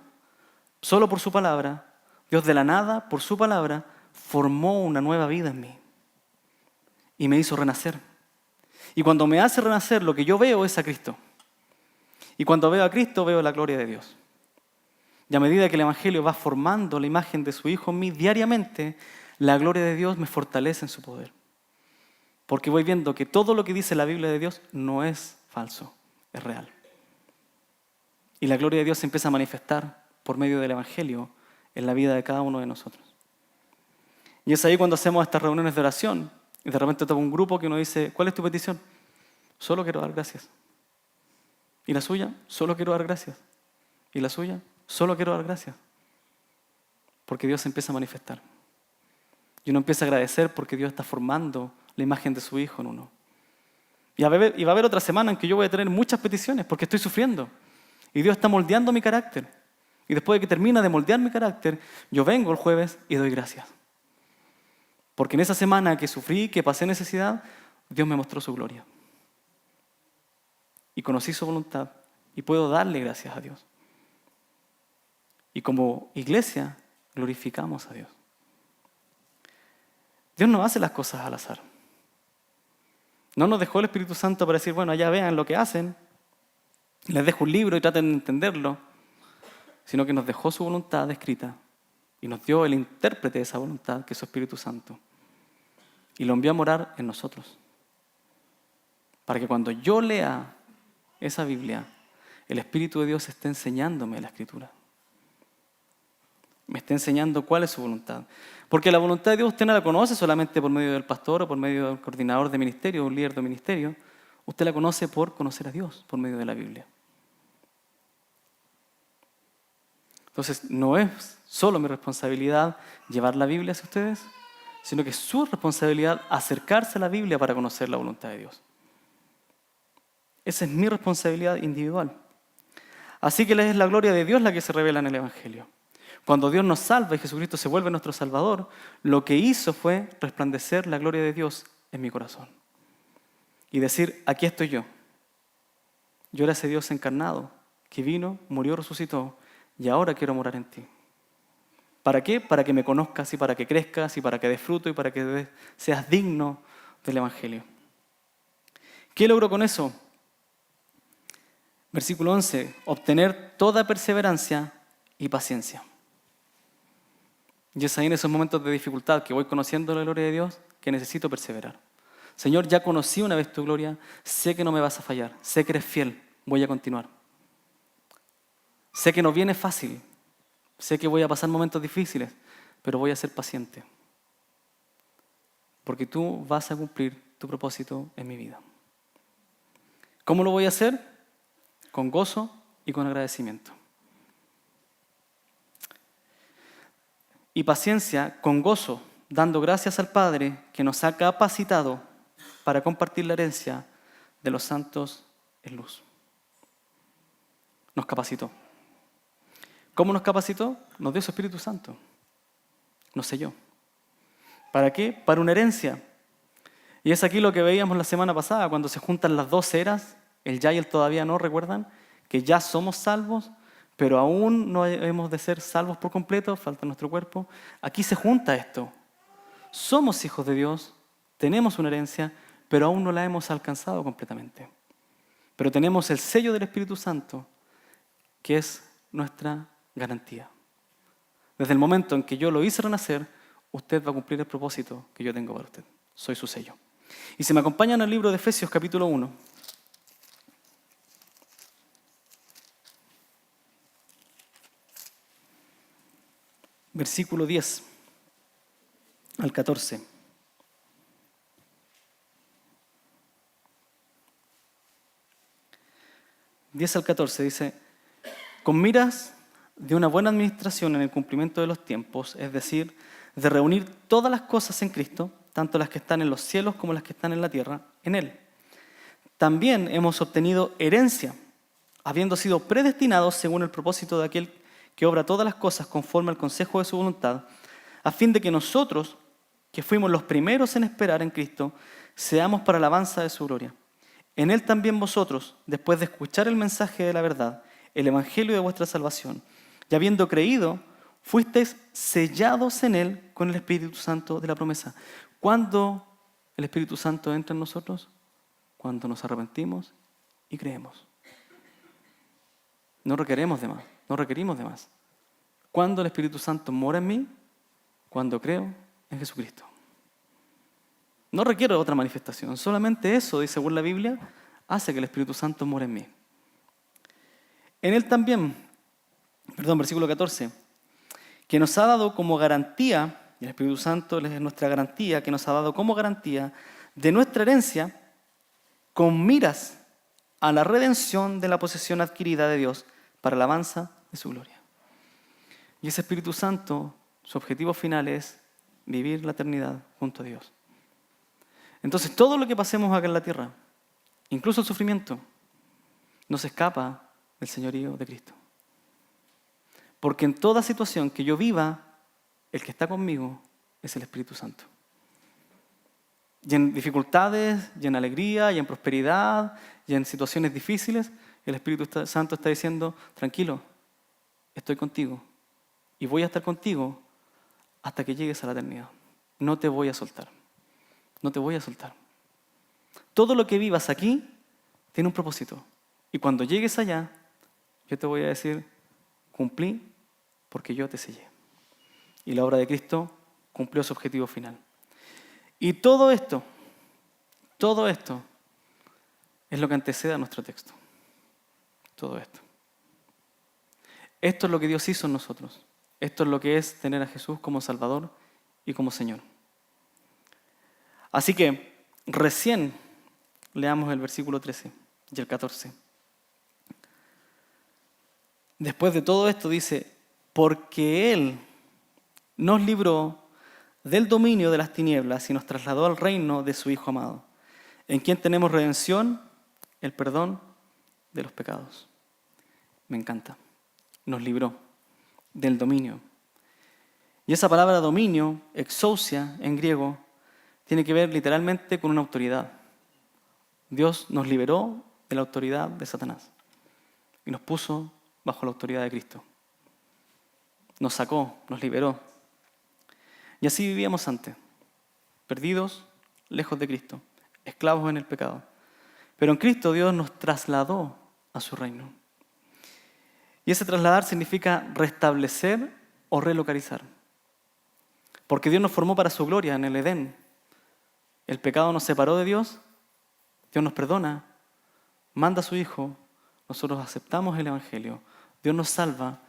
solo por su palabra, Dios de la nada, por su palabra, formó una nueva vida en mí. Y me hizo renacer. Y cuando me hace renacer, lo que yo veo es a Cristo. Y cuando veo a Cristo, veo la gloria de Dios. Y a medida que el Evangelio va formando la imagen de su Hijo en mí diariamente, la gloria de Dios me fortalece en su poder. Porque voy viendo que todo lo que dice la Biblia de Dios no es falso, es real. Y la gloria de Dios se empieza a manifestar por medio del Evangelio en la vida de cada uno de nosotros. Y es ahí cuando hacemos estas reuniones de oración y de repente toca un grupo que uno dice, ¿cuál es tu petición? Solo quiero dar gracias. ¿Y la suya? Solo quiero dar gracias. ¿Y la suya? Solo quiero dar gracias. Porque Dios se empieza a manifestar. Y uno empieza a agradecer porque Dios está formando la imagen de su Hijo en uno. Y va a haber otra semana en que yo voy a tener muchas peticiones porque estoy sufriendo. Y Dios está moldeando mi carácter. Y después de que termina de moldear mi carácter, yo vengo el jueves y doy gracias. Porque en esa semana que sufrí, que pasé necesidad, Dios me mostró su gloria. Y conocí su voluntad y puedo darle gracias a Dios. Y como iglesia, glorificamos a Dios. Dios no hace las cosas al azar. No nos dejó el Espíritu Santo para decir, bueno, allá vean lo que hacen, les dejo un libro y traten de entenderlo, sino que nos dejó su voluntad escrita y nos dio el intérprete de esa voluntad, que es su Espíritu Santo, y lo envió a morar en nosotros. Para que cuando yo lea esa Biblia, el Espíritu de Dios esté enseñándome la Escritura. Me está enseñando cuál es su voluntad. Porque la voluntad de Dios usted no la conoce solamente por medio del pastor o por medio del coordinador de ministerio o un líder de ministerio. Usted la conoce por conocer a Dios, por medio de la Biblia. Entonces, no es solo mi responsabilidad llevar la Biblia hacia ustedes, sino que es su responsabilidad acercarse a la Biblia para conocer la voluntad de Dios. Esa es mi responsabilidad individual. Así que es la gloria de Dios la que se revela en el Evangelio. Cuando Dios nos salva y Jesucristo se vuelve nuestro Salvador, lo que hizo fue resplandecer la gloria de Dios en mi corazón. Y decir, aquí estoy yo. Yo era ese Dios encarnado que vino, murió, resucitó y ahora quiero morar en ti. ¿Para qué? Para que me conozcas y para que crezcas y para que des fruto y para que seas digno del Evangelio. ¿Qué logro con eso? Versículo 11, obtener toda perseverancia y paciencia. Y es ahí en esos momentos de dificultad que voy conociendo la gloria de Dios que necesito perseverar. Señor, ya conocí una vez tu gloria, sé que no me vas a fallar, sé que eres fiel, voy a continuar. Sé que no viene fácil, sé que voy a pasar momentos difíciles, pero voy a ser paciente. Porque tú vas a cumplir tu propósito en mi vida. ¿Cómo lo voy a hacer? Con gozo y con agradecimiento. Y paciencia con gozo, dando gracias al Padre que nos ha capacitado para compartir la herencia de los santos en luz. Nos capacitó. ¿Cómo nos capacitó? Nos dio su Espíritu Santo. Nos selló. ¿Para qué? Para una herencia. Y es aquí lo que veíamos la semana pasada, cuando se juntan las dos eras, el ya y el todavía no, ¿recuerdan? Que ya somos salvos, pero aún no hemos de ser salvos por completo, falta nuestro cuerpo. Aquí se junta esto. Somos hijos de Dios, tenemos una herencia, pero aún no la hemos alcanzado completamente. Pero tenemos el sello del Espíritu Santo, que es nuestra garantía. Desde el momento en que yo lo hice renacer, usted va a cumplir el propósito que yo tengo para usted. Soy su sello. Y si me acompañan al libro de Efesios capítulo 1, versículo 10 al 14. Diez al 14 dice, con miras de una buena administración en el cumplimiento de los tiempos, es decir, de reunir todas las cosas en Cristo, tanto las que están en los cielos como las que están en la tierra, en Él. También hemos obtenido herencia, habiendo sido predestinados según el propósito de aquel que obra todas las cosas conforme al consejo de su voluntad, a fin de que nosotros, que fuimos los primeros en esperar en Cristo, seamos para alabanza de su gloria. En Él también vosotros, después de escuchar el mensaje de la verdad, el evangelio de vuestra salvación, y habiendo creído, fuisteis sellados en Él con el Espíritu Santo de la promesa. ¿Cuándo el Espíritu Santo entra en nosotros? Cuando nos arrepentimos y creemos. No requerimos de más, no requerimos de más. ¿Cuándo el Espíritu Santo mora en mí? Cuando creo en Jesucristo. No requiero otra manifestación, solamente eso, dice según la Biblia, hace que el Espíritu Santo more en mí. En Él también, versículo 14, que nos ha dado como garantía, y el Espíritu Santo es nuestra garantía, que nos ha dado como garantía de nuestra herencia, con miras a la redención de la posesión adquirida de Dios para la alabanza de su gloria. Y ese Espíritu Santo, su objetivo final es vivir la eternidad junto a Dios. Entonces todo lo que pasemos acá en la tierra, incluso el sufrimiento, no se escapa del señorío de Cristo. Porque en toda situación que yo viva, el que está conmigo es el Espíritu Santo. Y en dificultades, y en alegría, y en prosperidad, y en situaciones difíciles, el Espíritu Santo está diciendo, tranquilo, estoy contigo. Y voy a estar contigo hasta que llegues a la eternidad. No te voy a soltar. No te voy a soltar. Todo lo que vivas aquí tiene un propósito. Y cuando llegues allá, yo te voy a decir, cumplí porque yo te sellé. Y la obra de Cristo cumplió su objetivo final. Y todo esto es lo que antecede a nuestro texto. Todo esto. Esto es lo que Dios hizo en nosotros. Esto es lo que es tener a Jesús como Salvador y como Señor. Así que recién leamos el versículo 13 y el 14. Después de todo esto dice, porque Él nos libró del dominio de las tinieblas y nos trasladó al reino de su Hijo amado, en quien tenemos redención, el perdón de los pecados. Me encanta. Nos libró del dominio. Y esa palabra dominio, exousia en griego, tiene que ver literalmente con una autoridad. Dios nos liberó de la autoridad de Satanás y nos puso bajo la autoridad de Cristo. Nos sacó, nos liberó. Y así vivíamos antes, perdidos, lejos de Cristo, esclavos en el pecado. Pero en Cristo Dios nos trasladó a su reino. Y ese trasladar significa restablecer o relocalizar. Porque Dios nos formó para su gloria en el Edén. El pecado nos separó de Dios, Dios nos perdona, manda a su Hijo, nosotros aceptamos el Evangelio, Dios nos salva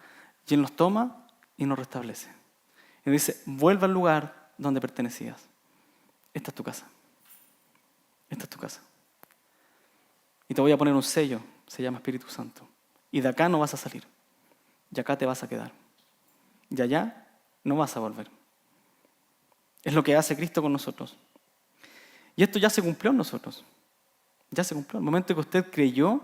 y Él nos toma y nos restablece. Y dice, vuelve al lugar donde pertenecías. Esta es tu casa. Esta es tu casa. Y te voy a poner un sello, se llama Espíritu Santo. Y de acá no vas a salir. Y acá te vas a quedar. Y allá no vas a volver. Es lo que hace Cristo con nosotros. Y esto ya se cumplió en nosotros. Ya se cumplió. Al momento que usted creyó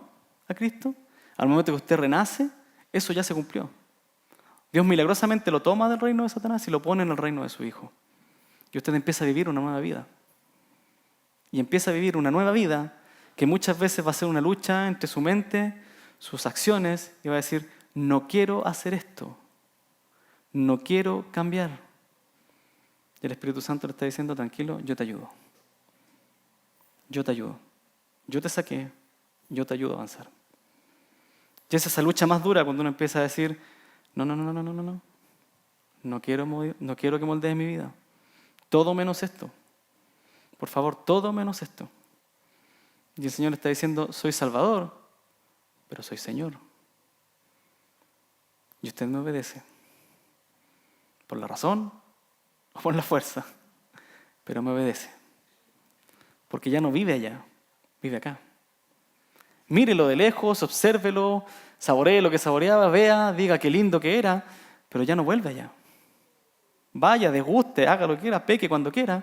a Cristo, al momento que usted renace, eso ya se cumplió. Dios milagrosamente lo toma del reino de Satanás y lo pone en el reino de su Hijo. Y usted empieza a vivir una nueva vida. Y empieza a vivir una nueva vida que muchas veces va a ser una lucha entre su mente, sus acciones, y va a decir, no quiero hacer esto. No quiero cambiar. Y el Espíritu Santo le está diciendo, tranquilo, yo te ayudo. Yo te ayudo. Yo te saqué, yo te ayudo a avanzar. Y es esa lucha más dura cuando uno empieza a decir, no. No quiero que moldees mi vida. Todo menos esto. Por favor, todo menos esto. Y el Señor está diciendo, soy Salvador, pero soy Señor. Y usted me obedece. Por la razón o por la fuerza. Pero me obedece. Porque ya no vive allá, vive acá. Mírelo de lejos, obsérvelo, saboree lo que saboreaba, vea, diga qué lindo que era, pero ya no vuelve allá. Vaya, desguste, haga lo que quiera, peque cuando quiera,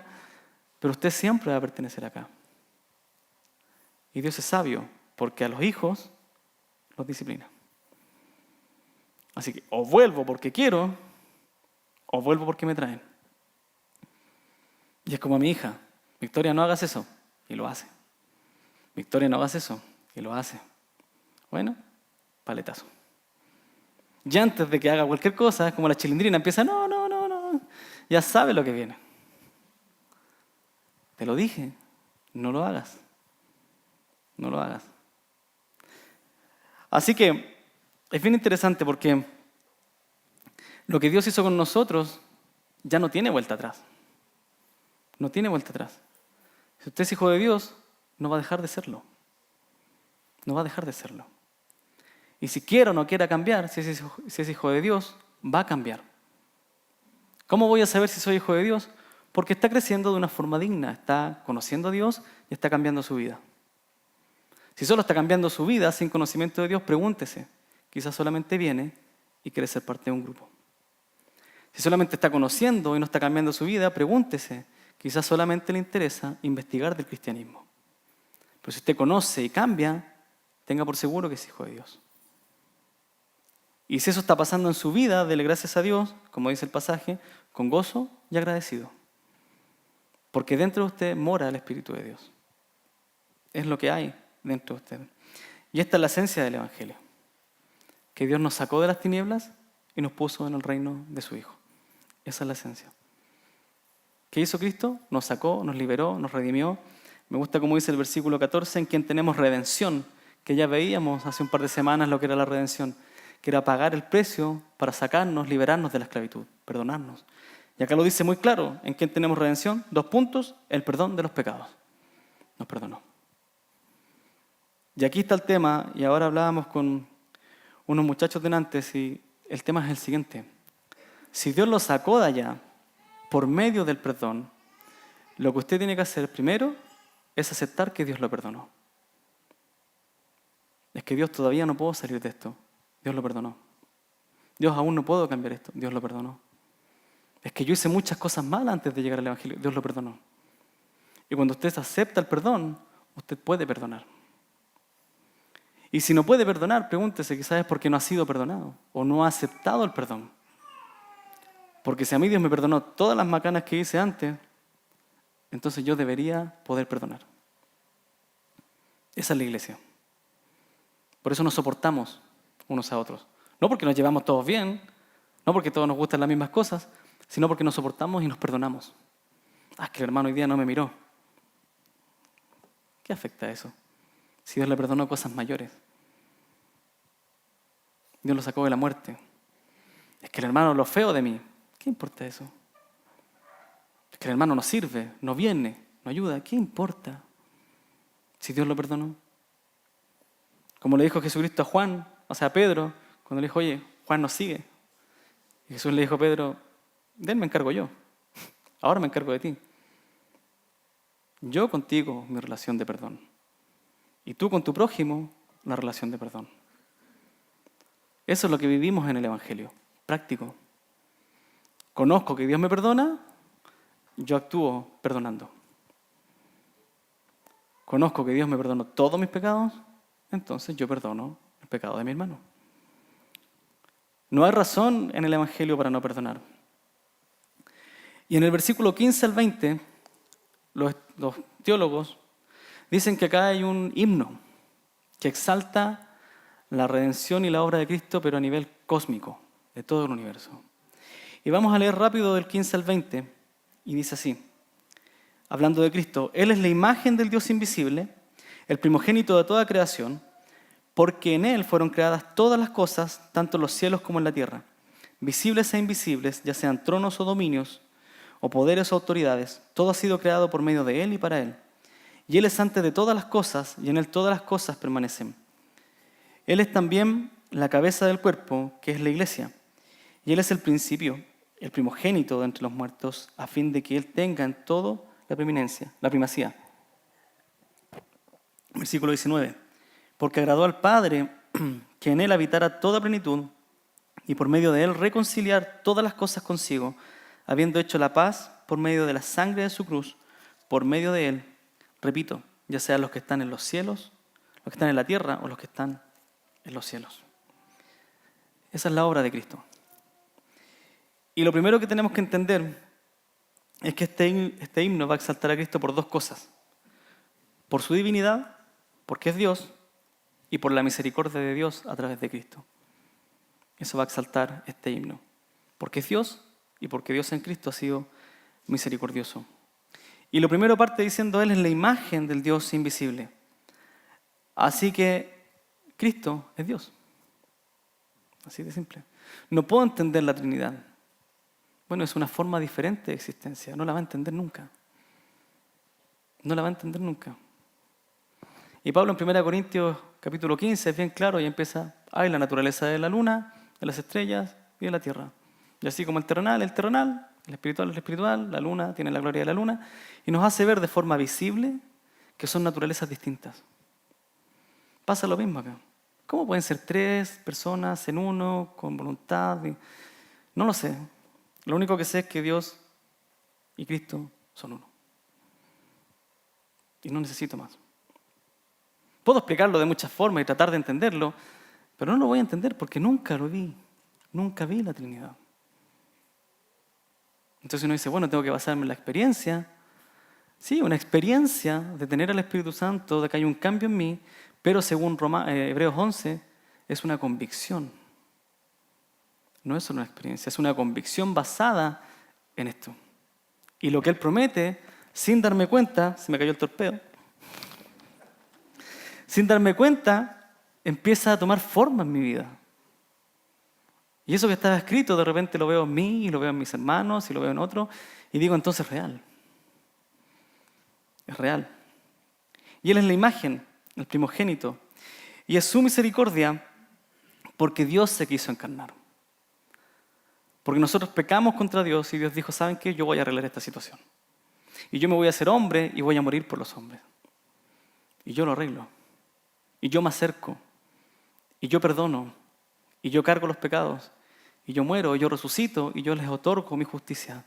pero usted siempre va a pertenecer acá. Y Dios es sabio, porque a los hijos los disciplina. Así que o vuelvo porque quiero, o vuelvo porque me traen. Y es como a mi hija, Victoria, no hagas eso, y lo hace. Victoria, no hagas eso, y lo hace. Bueno, paletazo. Y antes de que haga cualquier cosa, es como la chilindrina, empieza, no. Ya sabe lo que viene. Te lo dije, no lo hagas. No lo hagas. Así que es bien interesante porque lo que Dios hizo con nosotros ya no tiene vuelta atrás. No tiene vuelta atrás. Si usted es hijo de Dios, no va a dejar de serlo. No va a dejar de serlo. Y si quiere o no quiera cambiar, si es hijo de Dios, va a cambiar. ¿Cómo voy a saber si soy hijo de Dios? Porque está creciendo de una forma digna, está conociendo a Dios y está cambiando su vida. Si solo está cambiando su vida sin conocimiento de Dios, pregúntese. Quizás solamente viene y quiere ser parte de un grupo. Si solamente está conociendo y no está cambiando su vida, pregúntese. Quizás solamente le interesa investigar del cristianismo. Pero si usted conoce y cambia, tenga por seguro que es hijo de Dios. Y si eso está pasando en su vida, dele gracias a Dios, como dice el pasaje, con gozo y agradecido. Porque dentro de usted mora el Espíritu de Dios. Es lo que hay dentro de usted. Y esta es la esencia del Evangelio. Que Dios nos sacó de las tinieblas y nos puso en el reino de su Hijo. Esa es la esencia. ¿Qué hizo Cristo? Nos sacó, nos liberó, nos redimió. Me gusta como dice el versículo 14, en quien tenemos redención, que ya veíamos hace un par de semanas lo que era la redención, que era pagar el precio para sacarnos, liberarnos de la esclavitud, perdonarnos. Y acá lo dice muy claro, en quien tenemos redención, 2 puntos, el perdón de los pecados. Nos perdonó. Y aquí está el tema, y ahora hablábamos con unos muchachos de antes, y el tema es el siguiente. Si Dios lo sacó de allá por medio del perdón, lo que usted tiene que hacer primero es aceptar que Dios lo perdonó. Es que Dios todavía no puedo salir de esto. Dios lo perdonó. Dios aún no puedo cambiar esto. Dios lo perdonó. Es que yo hice muchas cosas malas antes de llegar al Evangelio. Dios lo perdonó. Y cuando usted acepta el perdón, usted puede perdonar. Y si no puede perdonar, pregúntese quizás es porque no ha sido perdonado o no ha aceptado el perdón. Porque si a mí Dios me perdonó todas las macanas que hice antes, entonces yo debería poder perdonar. Esa es la iglesia. Por eso nos soportamos unos a otros. No porque nos llevamos todos bien, no porque todos nos gustan las mismas cosas, sino porque nos soportamos y nos perdonamos. Ah, es que el hermano hoy día no me miró. ¿Qué afecta eso? Si Dios le perdonó cosas mayores. Dios lo sacó de la muerte. Es que el hermano lo feo de mí. ¿Qué importa eso? Es que el hermano no sirve, no viene, no ayuda. ¿Qué importa? Si Dios lo perdonó. Como le dijo Jesucristo a Juan, o sea a Pedro, cuando le dijo, oye, Juan nos sigue. Y Jesús le dijo a Pedro, de él me encargo yo. Ahora me encargo de ti. Yo contigo mi relación de perdón. Y tú con tu prójimo la relación de perdón. Eso es lo que vivimos en el Evangelio, práctico. Conozco que Dios me perdona, yo actúo perdonando. Conozco que Dios me perdonó todos mis pecados, entonces yo perdono el pecado de mi hermano. No hay razón en el Evangelio para no perdonar. Y en el versículo 15 al 20, los teólogos dicen que acá hay un himno que exalta la redención y la obra de Cristo, pero a nivel cósmico, de todo el universo. Y vamos a leer rápido del 15 al 20, y dice así, hablando de Cristo, Él es la imagen del Dios invisible, el primogénito de toda creación, porque en Él fueron creadas todas las cosas, tanto en los cielos como en la tierra, visibles e invisibles, ya sean tronos o dominios, o poderes o autoridades, todo ha sido creado por medio de Él y para Él. Y Él es antes de todas las cosas, y en Él todas las cosas permanecen. Él es también la cabeza del cuerpo, que es la iglesia. Y Él es el principio, el primogénito de entre los muertos, a fin de que Él tenga en todo la preeminencia, la primacía. Versículo 19. Porque agradó al Padre que en Él habitara toda plenitud, y por medio de Él reconciliar todas las cosas consigo, habiendo hecho la paz por medio de la sangre de su cruz, por medio de Él, repito, ya sean los que están en los cielos, los que están en la tierra o los que están en los cielos. Esa es la obra de Cristo. Y lo primero que tenemos que entender es que este himno va a exaltar a Cristo por 2 cosas. Por su divinidad, porque es Dios, y por la misericordia de Dios a través de Cristo. Eso va a exaltar este himno. Porque es Dios y porque Dios en Cristo ha sido misericordioso. Y lo primero parte diciendo, Él es la imagen del Dios invisible. Así que Cristo es Dios. Así de simple. No puedo entender la Trinidad. Bueno, es una forma diferente de existencia. No la va a entender nunca. No la va a entender nunca. Y Pablo en 1 Corintios capítulo 15 es bien claro y empieza, hay la naturaleza de la luna, de las estrellas y de la tierra. Y así como el terrenal, el espiritual, la luna tiene la gloria de la luna, y nos hace ver de forma visible que son naturalezas distintas. Pasa lo mismo acá. ¿Cómo pueden ser 3 personas en uno, con voluntad? No lo sé. Lo único que sé es que Dios y Cristo son uno. Y no necesito más. Puedo explicarlo de muchas formas y tratar de entenderlo, pero no lo voy a entender porque nunca lo vi. Nunca vi la Trinidad. Entonces uno dice, bueno, tengo que basarme en la experiencia, Sí, una experiencia de tener al Espíritu Santo, de que hay un cambio en mí, pero según Hebreos 11, es una convicción. No es solo una experiencia, es una convicción basada en esto. Y lo que Él promete, sin darme cuenta, se me cayó el torpedo, sin darme cuenta, empieza a tomar forma en mi vida. Y eso que estaba escrito, de repente lo veo en mí, y lo veo en mis hermanos, y lo veo en otros, y digo, entonces es real. Es real. Y Él es la imagen, el primogénito. Y es su misericordia porque Dios se quiso encarnar. Porque nosotros pecamos contra Dios y Dios dijo, ¿saben qué? Yo voy a arreglar esta situación. Y yo me voy a hacer hombre y voy a morir por los hombres. Y yo lo arreglo. Y yo me acerco. Y yo perdono. Y yo cargo los pecados. Y yo muero, y yo resucito, y yo les otorgo mi justicia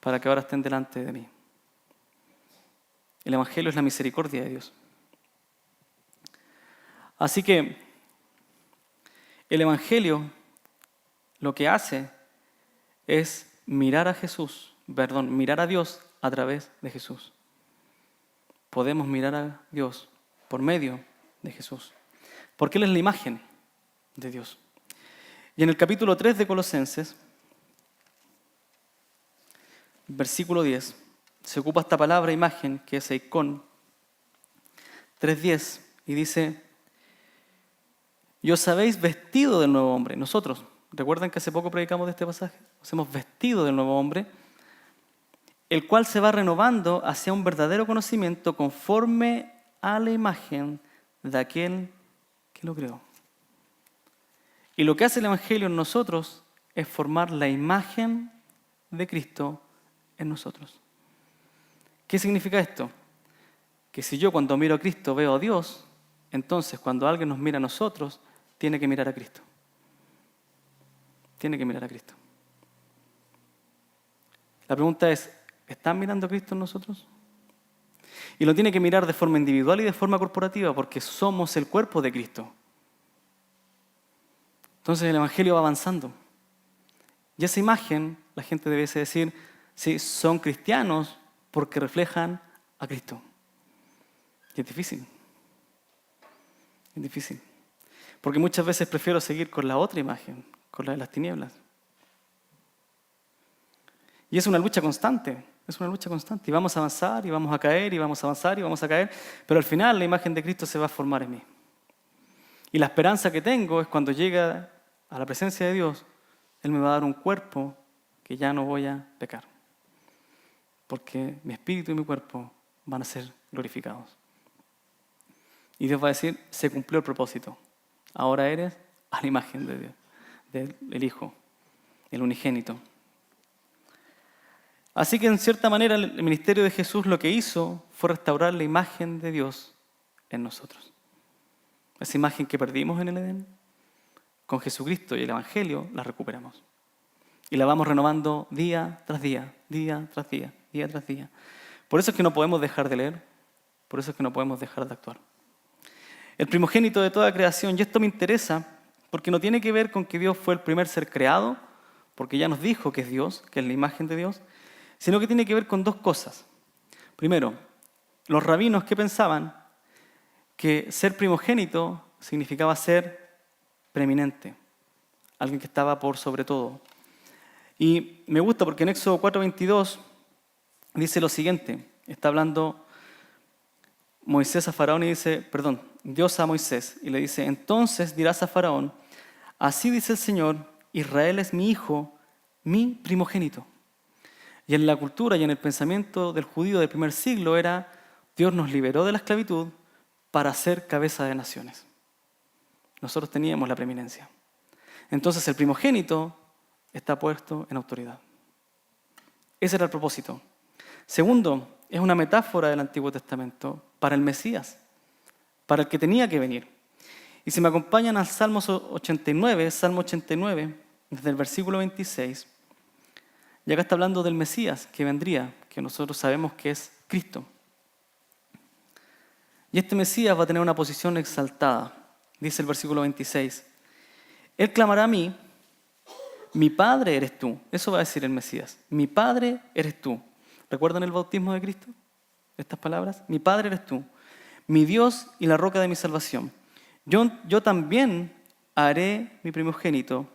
para que ahora estén delante de mí. El Evangelio es la misericordia de Dios. Así que el Evangelio lo que hace es mirar a Dios a través de Jesús. Podemos mirar a Dios por medio de Jesús, porque Él es la imagen de Dios. Y en el capítulo 3 de Colosenses, versículo 10, se ocupa esta palabra imagen, que es eikon, 3:10, y dice, y os habéis vestido del nuevo hombre. Nosotros, ¿recuerdan que hace poco predicamos de este pasaje? Nos hemos vestido del nuevo hombre, el cual se va renovando hacia un verdadero conocimiento conforme a la imagen de aquel que lo creó. Y lo que hace el Evangelio en nosotros es formar la imagen de Cristo en nosotros. ¿Qué significa esto? Que si yo cuando miro a Cristo veo a Dios, entonces cuando alguien nos mira a nosotros, tiene que mirar a Cristo. Tiene que mirar a Cristo. La pregunta es, ¿están mirando a Cristo en nosotros? Y lo tiene que mirar de forma individual y de forma corporativa, porque somos el cuerpo de Cristo. Entonces el Evangelio va avanzando. Y esa imagen, la gente debe decir, sí, son cristianos porque reflejan a Cristo. Y es difícil. Es difícil. Porque muchas veces prefiero seguir con la otra imagen, con la de las tinieblas. Y es una lucha constante, es una lucha constante. Y vamos a avanzar, y vamos a caer, y vamos a avanzar, y vamos a caer. Pero al final la imagen de Cristo se va a formar en mí. Y la esperanza que tengo es cuando llega a la presencia de Dios, Él me va a dar un cuerpo que ya no voy a pecar. Porque mi espíritu y mi cuerpo van a ser glorificados. Y Dios va a decir, se cumplió el propósito. Ahora eres a la imagen de Dios, del Hijo, el unigénito. Así que en cierta manera el ministerio de Jesús lo que hizo fue restaurar la imagen de Dios en nosotros. Esa imagen que perdimos en el Edén, con Jesucristo y el Evangelio la recuperamos. Y la vamos renovando día tras día, día tras día, día tras día. Por eso es que no podemos dejar de leer, por eso es que no podemos dejar de actuar. El primogénito de toda creación, y esto me interesa porque no tiene que ver con que Dios fue el primer ser creado, porque ya nos dijo que es Dios, que es la imagen de Dios, sino que tiene que ver con dos cosas. Primero, los rabinos que pensaban que ser primogénito significaba ser preeminente, alguien que estaba por sobre todo. Y me gusta porque en Éxodo 4:22 dice lo siguiente, está hablando Moisés a Faraón y dice, Dios a Moisés y le dice, entonces dirás a Faraón, así dice el Señor, Israel es mi hijo, mi primogénito. Y en la cultura y en el pensamiento del judío del primer siglo era, Dios nos liberó de la esclavitud para ser cabeza de naciones. Nosotros teníamos la preeminencia. Entonces el primogénito está puesto en autoridad. Ese era el propósito. Segundo, es una metáfora del Antiguo Testamento para el Mesías, para el que tenía que venir. Y si me acompañan al Salmo 89, desde el versículo 26, y acá está hablando del Mesías que vendría, que nosotros sabemos que es Cristo. Y este Mesías va a tener una posición exaltada, dice el versículo 26. Él clamará a mí, mi Padre eres tú. Eso va a decir el Mesías. Mi Padre eres tú. ¿Recuerdan el bautismo de Cristo? estas palabras? Mi Padre eres tú, mi Dios y la roca de mi salvación. Yo también lo haré mi primogénito,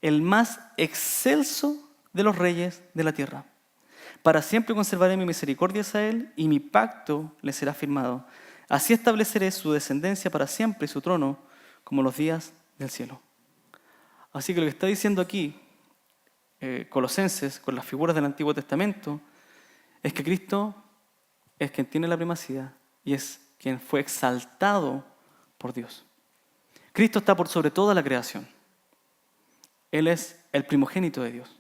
el más excelso de los reyes de la tierra. Para siempre conservaré mi misericordia hacia él y mi pacto le será firmado. Así estableceré su descendencia para siempre y su trono como los días del cielo. Así que lo que está diciendo aquí Colosenses con las figuras del Antiguo Testamento es que Cristo es quien tiene la primacía y es quien fue exaltado por Dios. Cristo está por sobre toda la creación. Él es el primogénito de Dios.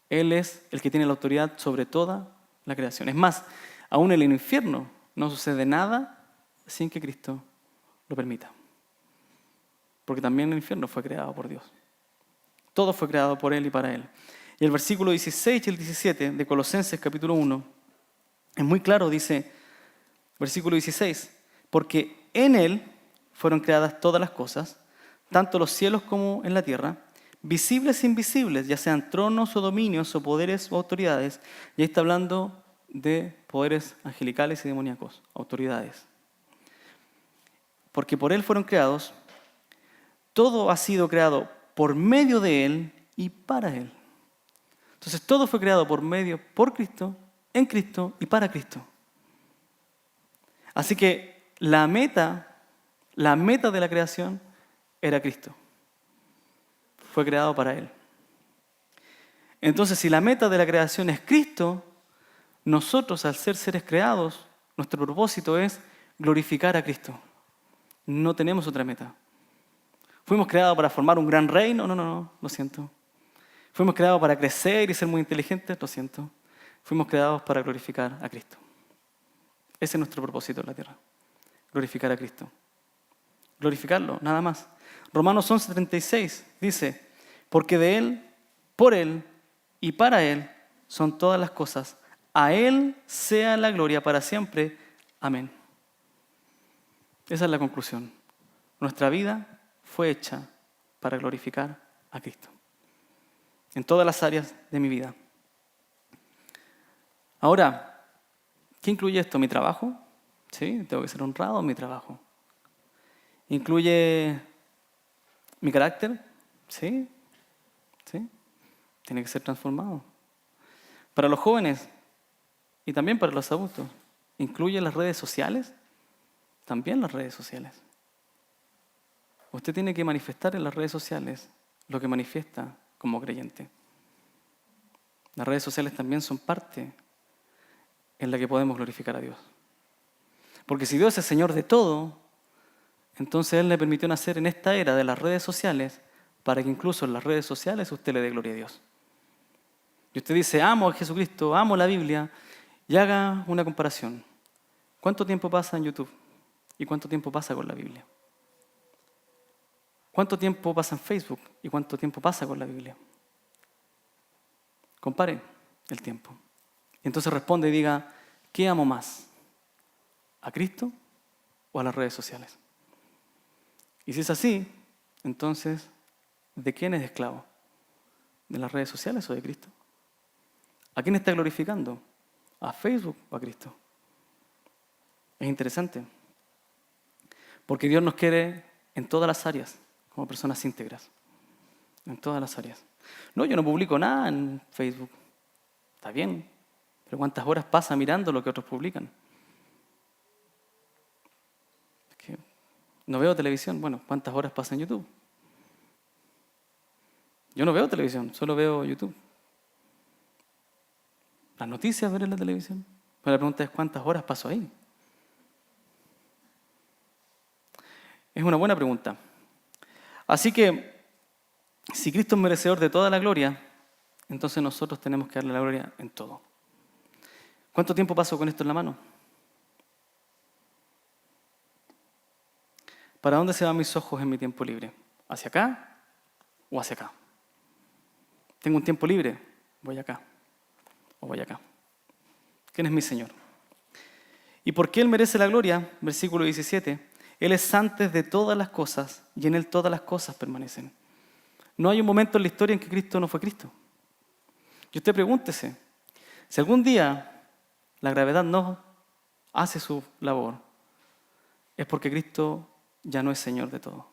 Él es el que tiene la autoridad sobre toda la creación. Es más, aún en el infierno no sucede nada sin que Cristo lo permita. Porque también el infierno fue creado por Dios. Todo fue creado por Él y para Él. Y el versículo 16 y el 17 de Colosenses capítulo 1 es muy claro, dice, versículo 16, porque en Él fueron creadas todas las cosas, tanto los cielos como en la tierra, visibles e invisibles, ya sean tronos o dominios o poderes o autoridades. Y ahí está hablando de poderes angelicales y demoníacos, autoridades. Porque por Él fueron creados, todo ha sido creado por medio de Él y para Él. Entonces todo fue creado por Cristo, en Cristo y para Cristo. Así que la meta de la creación era Cristo. Fue creado para Él. Entonces, si la meta de la creación es Cristo, nosotros, al ser seres creados, nuestro propósito es glorificar a Cristo. No tenemos otra meta. ¿Fuimos creados para formar un gran reino? No, lo siento. ¿Fuimos creados para crecer y ser muy inteligentes? Lo siento. Fuimos creados para glorificar a Cristo. Ese es nuestro propósito en la tierra. Glorificar a Cristo. Glorificarlo, nada más. Romanos 11:36 dice, porque de Él, por Él y para Él son todas las cosas. A Él sea la gloria para siempre. Amén. Esa es la conclusión. Nuestra vida fue hecha para glorificar a Cristo. En todas las áreas de mi vida. Ahora, ¿qué incluye esto? ¿Mi trabajo? Sí, tengo que ser honrado en mi trabajo. ¿Incluye mi carácter? Sí. Tiene que ser transformado. Para los jóvenes y también para los adultos, ¿incluye las redes sociales? También las redes sociales. Usted tiene que manifestar en las redes sociales lo que manifiesta como creyente. Las redes sociales también son parte en la que podemos glorificar a Dios. Porque si Dios es Señor de todo, entonces Él le permitió nacer en esta era de las redes sociales para que incluso en las redes sociales usted le dé gloria a Dios. Y usted dice, amo a Jesucristo, amo la Biblia, y haga una comparación. ¿Cuánto tiempo pasa en YouTube? ¿Y cuánto tiempo pasa con la Biblia? ¿Cuánto tiempo pasa en Facebook? ¿Y cuánto tiempo pasa con la Biblia? Compare el tiempo. Y entonces responde y diga, ¿qué amo más? ¿A Cristo o a las redes sociales? Y si es así, entonces, ¿de quién es esclavo? ¿De las redes sociales o de Cristo? ¿A quién está glorificando? ¿A Facebook o a Cristo? Es interesante. Porque Dios nos quiere en todas las áreas, como personas íntegras. En todas las áreas. No, yo no publico nada en Facebook. Está bien. Pero ¿cuántas horas pasa mirando lo que otros publican? Es que no veo televisión. Bueno, ¿cuántas horas pasa en YouTube? Yo no veo televisión, solo veo YouTube. Las noticias ver en la televisión. Pero la pregunta es ¿cuántas horas paso ahí? Es una buena pregunta. Así que, si Cristo es merecedor de toda la gloria, entonces nosotros tenemos que darle la gloria en todo. ¿Cuánto tiempo paso con esto en la mano? ¿Para dónde se van mis ojos en mi tiempo libre? ¿Hacia acá o hacia acá? ¿Tengo un tiempo libre? Voy acá o voy acá. ¿Quién es mi Señor? ¿Y por qué Él merece la gloria? Versículo 17. Él es antes de todas las cosas y en Él todas las cosas permanecen. No hay un momento en la historia en que Cristo no fue Cristo. Y usted pregúntese, si algún día la gravedad no hace su labor, es porque Cristo ya no es Señor de todo.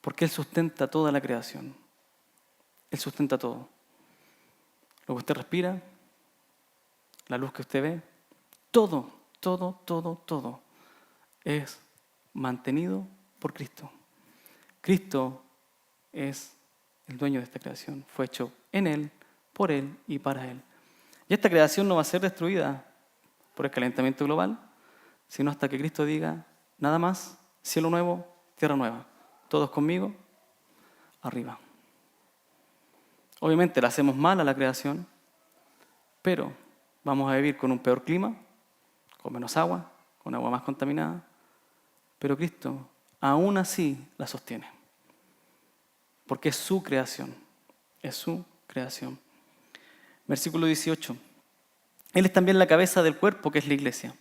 Porque Él sustenta toda la creación. Él sustenta todo. Lo que usted respira, la luz que usted ve, todo es mantenido por Cristo. Cristo es el dueño de esta creación. Fue hecho en Él, por Él y para Él. Y esta creación no va a ser destruida por el calentamiento global, sino hasta que Cristo diga, nada más, cielo nuevo, tierra nueva. Todos conmigo, arriba. Obviamente le hacemos mal a la creación, pero vamos a vivir con un peor clima, con menos agua, con agua más contaminada, pero Cristo aún así la sostiene, porque es su creación, es su creación. Versículo 18. Él es también la cabeza del cuerpo, que es la iglesia,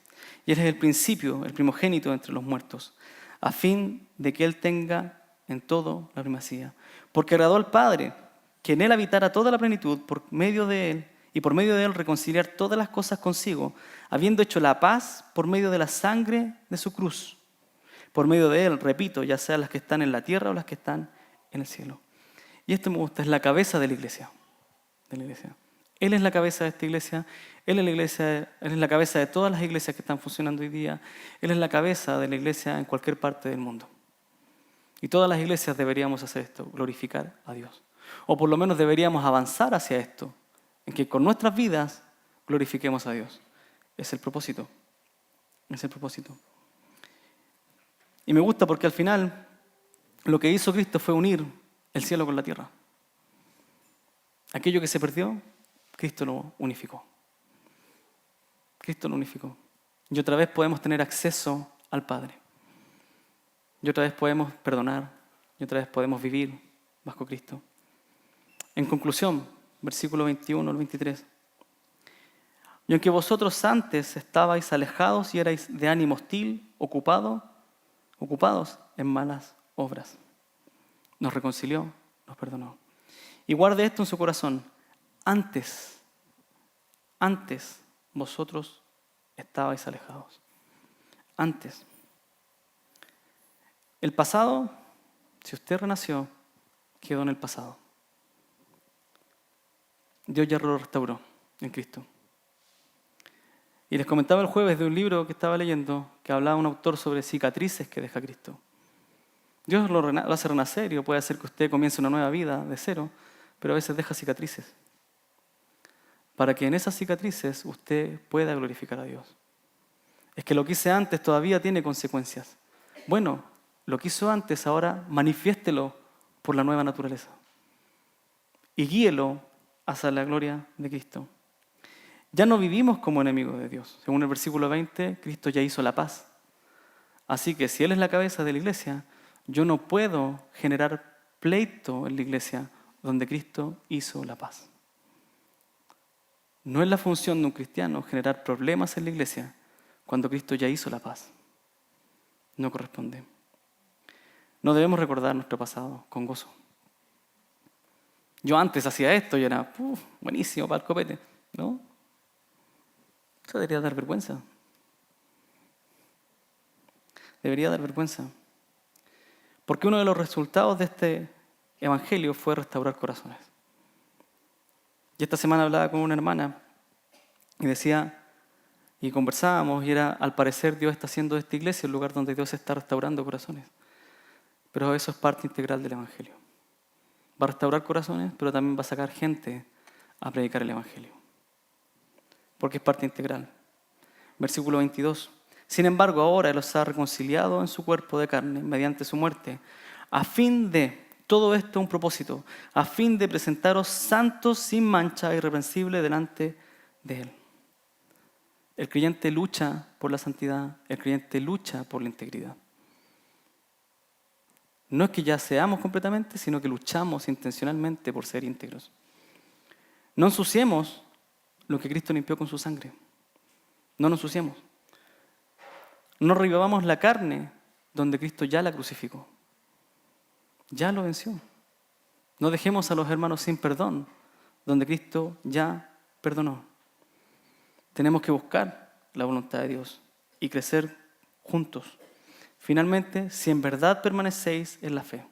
y Él es el principio, el primogénito entre los muertos, a fin de que Él tenga en todo la primacía. Porque agradó al Padre que en Él habitara toda la plenitud por medio de Él, y por medio de Él reconciliar todas las cosas consigo, habiendo hecho la paz por medio de la sangre de su cruz. Por medio de Él, repito, ya sean las que están en la tierra o las que están en el cielo. Y esto me gusta, es la cabeza de la iglesia. Él es la cabeza de esta iglesia, Él es la cabeza de todas las iglesias que están funcionando hoy día, Él es la cabeza de la iglesia en cualquier parte del mundo. Y todas las iglesias deberíamos hacer esto, glorificar a Dios. O por lo menos deberíamos avanzar hacia esto, en que con nuestras vidas glorifiquemos a Dios. Es el propósito. Es el propósito. Y me gusta porque al final lo que hizo Cristo fue unir el cielo con la tierra. Aquello que se perdió, Cristo lo unificó. Cristo lo unificó. Y otra vez podemos tener acceso al Padre. Y otra vez podemos perdonar. Y otra vez podemos vivir bajo Cristo. En conclusión, versículo 21 al 23. Y aunque vosotros antes estabais alejados y erais de ánimo hostil, ocupados en malas obras, nos reconcilió, nos perdonó. Y guarde esto en su corazón. Antes vosotros estabais alejados. Antes. El pasado, si usted renació, quedó en el pasado. Dios ya lo restauró en Cristo. Y les comentaba el jueves de un libro que estaba leyendo que hablaba un autor sobre cicatrices que deja Cristo. Dios lo hace renacer y puede hacer que usted comience una nueva vida de cero, pero a veces deja cicatrices. Para que en esas cicatrices usted pueda glorificar a Dios. Es que lo que hice antes todavía tiene consecuencias. Bueno, lo que hizo antes ahora manifiéstelo por la nueva naturaleza. Y guíelo hacia la gloria de Cristo. Ya no vivimos como enemigos de Dios. Según el versículo 20, Cristo ya hizo la paz. Así que si Él es la cabeza de la iglesia, yo no puedo generar pleito en la iglesia donde Cristo hizo la paz. No es la función de un cristiano generar problemas en la iglesia cuando Cristo ya hizo la paz. No corresponde. No debemos recordar nuestro pasado con gozo. Yo antes hacía esto y era buenísimo para el copete. ¿No? Eso debería dar vergüenza. Debería dar vergüenza. Porque uno de los resultados de este evangelio fue restaurar corazones. Y esta semana hablaba con una hermana y decía, y conversábamos, y era, al parecer Dios está haciendo de esta iglesia el lugar donde Dios está restaurando corazones. Pero eso es parte integral del evangelio. Va a restaurar corazones, pero también va a sacar gente a predicar el evangelio. Porque es parte integral. Versículo 22. Sin embargo, ahora Él os ha reconciliado en su cuerpo de carne mediante su muerte, a fin de, todo esto un propósito, a fin de presentaros santos sin mancha e irreprensible delante de Él. El creyente lucha por la santidad, el creyente lucha por la integridad. No es que ya seamos completamente, sino que luchamos intencionalmente por ser íntegros. No ensuciemos lo que Cristo limpió con su sangre. No nos ensuciemos. No revivamos la carne donde Cristo ya la crucificó. Ya lo venció. No dejemos a los hermanos sin perdón donde Cristo ya perdonó. Tenemos que buscar la voluntad de Dios y crecer juntos. Finalmente, si en verdad permanecéis en la fe,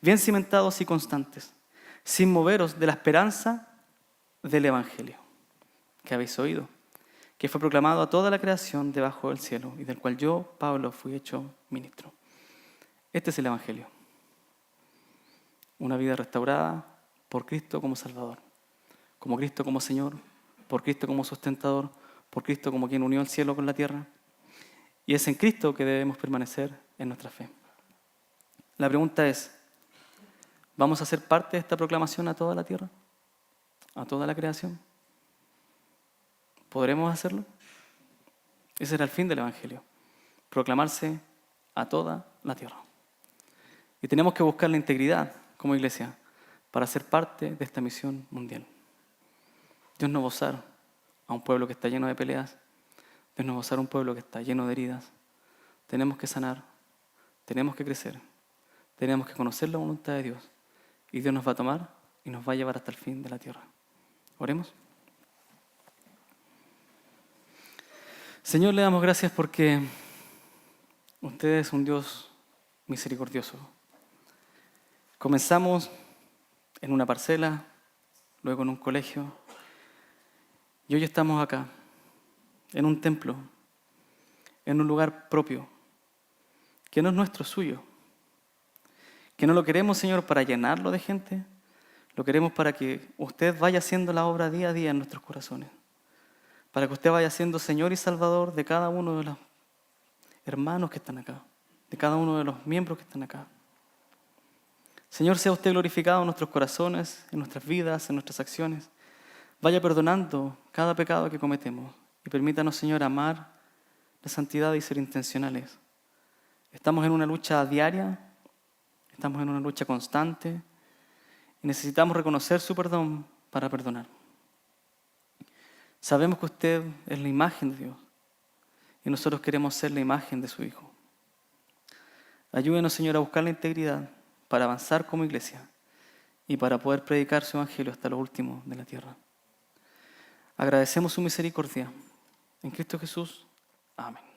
bien cimentados y constantes, sin moveros de la esperanza del Evangelio que habéis oído, que fue proclamado a toda la creación debajo del cielo y del cual yo, Pablo, fui hecho ministro. Este es el Evangelio. Una vida restaurada por Cristo como Salvador, como Cristo como Señor, por Cristo como sustentador, por Cristo como quien unió el cielo con la tierra. Y es en Cristo que debemos permanecer en nuestra fe. La pregunta es, ¿vamos a ser parte de esta proclamación a toda la tierra? ¿A toda la creación? ¿Podremos hacerlo? Ese era el fin del Evangelio, proclamarse a toda la tierra. Y tenemos que buscar la integridad como iglesia para ser parte de esta misión mundial. Dios no va a usar a un pueblo que está lleno de peleas, Dios no va a usar a un pueblo que está lleno de heridas. Tenemos que sanar, tenemos que crecer, tenemos que conocer la voluntad de Dios y Dios nos va a tomar y nos va a llevar hasta el fin de la tierra. Oremos. Señor, le damos gracias porque usted es un Dios misericordioso. Comenzamos en una parcela, luego en un colegio, y hoy estamos acá, en un templo, en un lugar propio, que no es nuestro, suyo, que no lo queremos, Señor, para llenarlo de gente, lo queremos para que usted vaya haciendo la obra día a día en nuestros corazones, para que usted vaya siendo Señor y Salvador de cada uno de los hermanos que están acá, de cada uno de los miembros que están acá. Señor, sea usted glorificado en nuestros corazones, en nuestras vidas, en nuestras acciones. Vaya perdonando cada pecado que cometemos y permítanos, Señor, amar la santidad y ser intencionales. Estamos en una lucha diaria, estamos en una lucha constante y necesitamos reconocer su perdón para perdonar. Sabemos que usted es la imagen de Dios y nosotros queremos ser la imagen de su Hijo. Ayúdenos, Señor, a buscar la integridad para avanzar como iglesia y para poder predicar su evangelio hasta lo último de la tierra. Agradecemos su misericordia. En Cristo Jesús. Amén.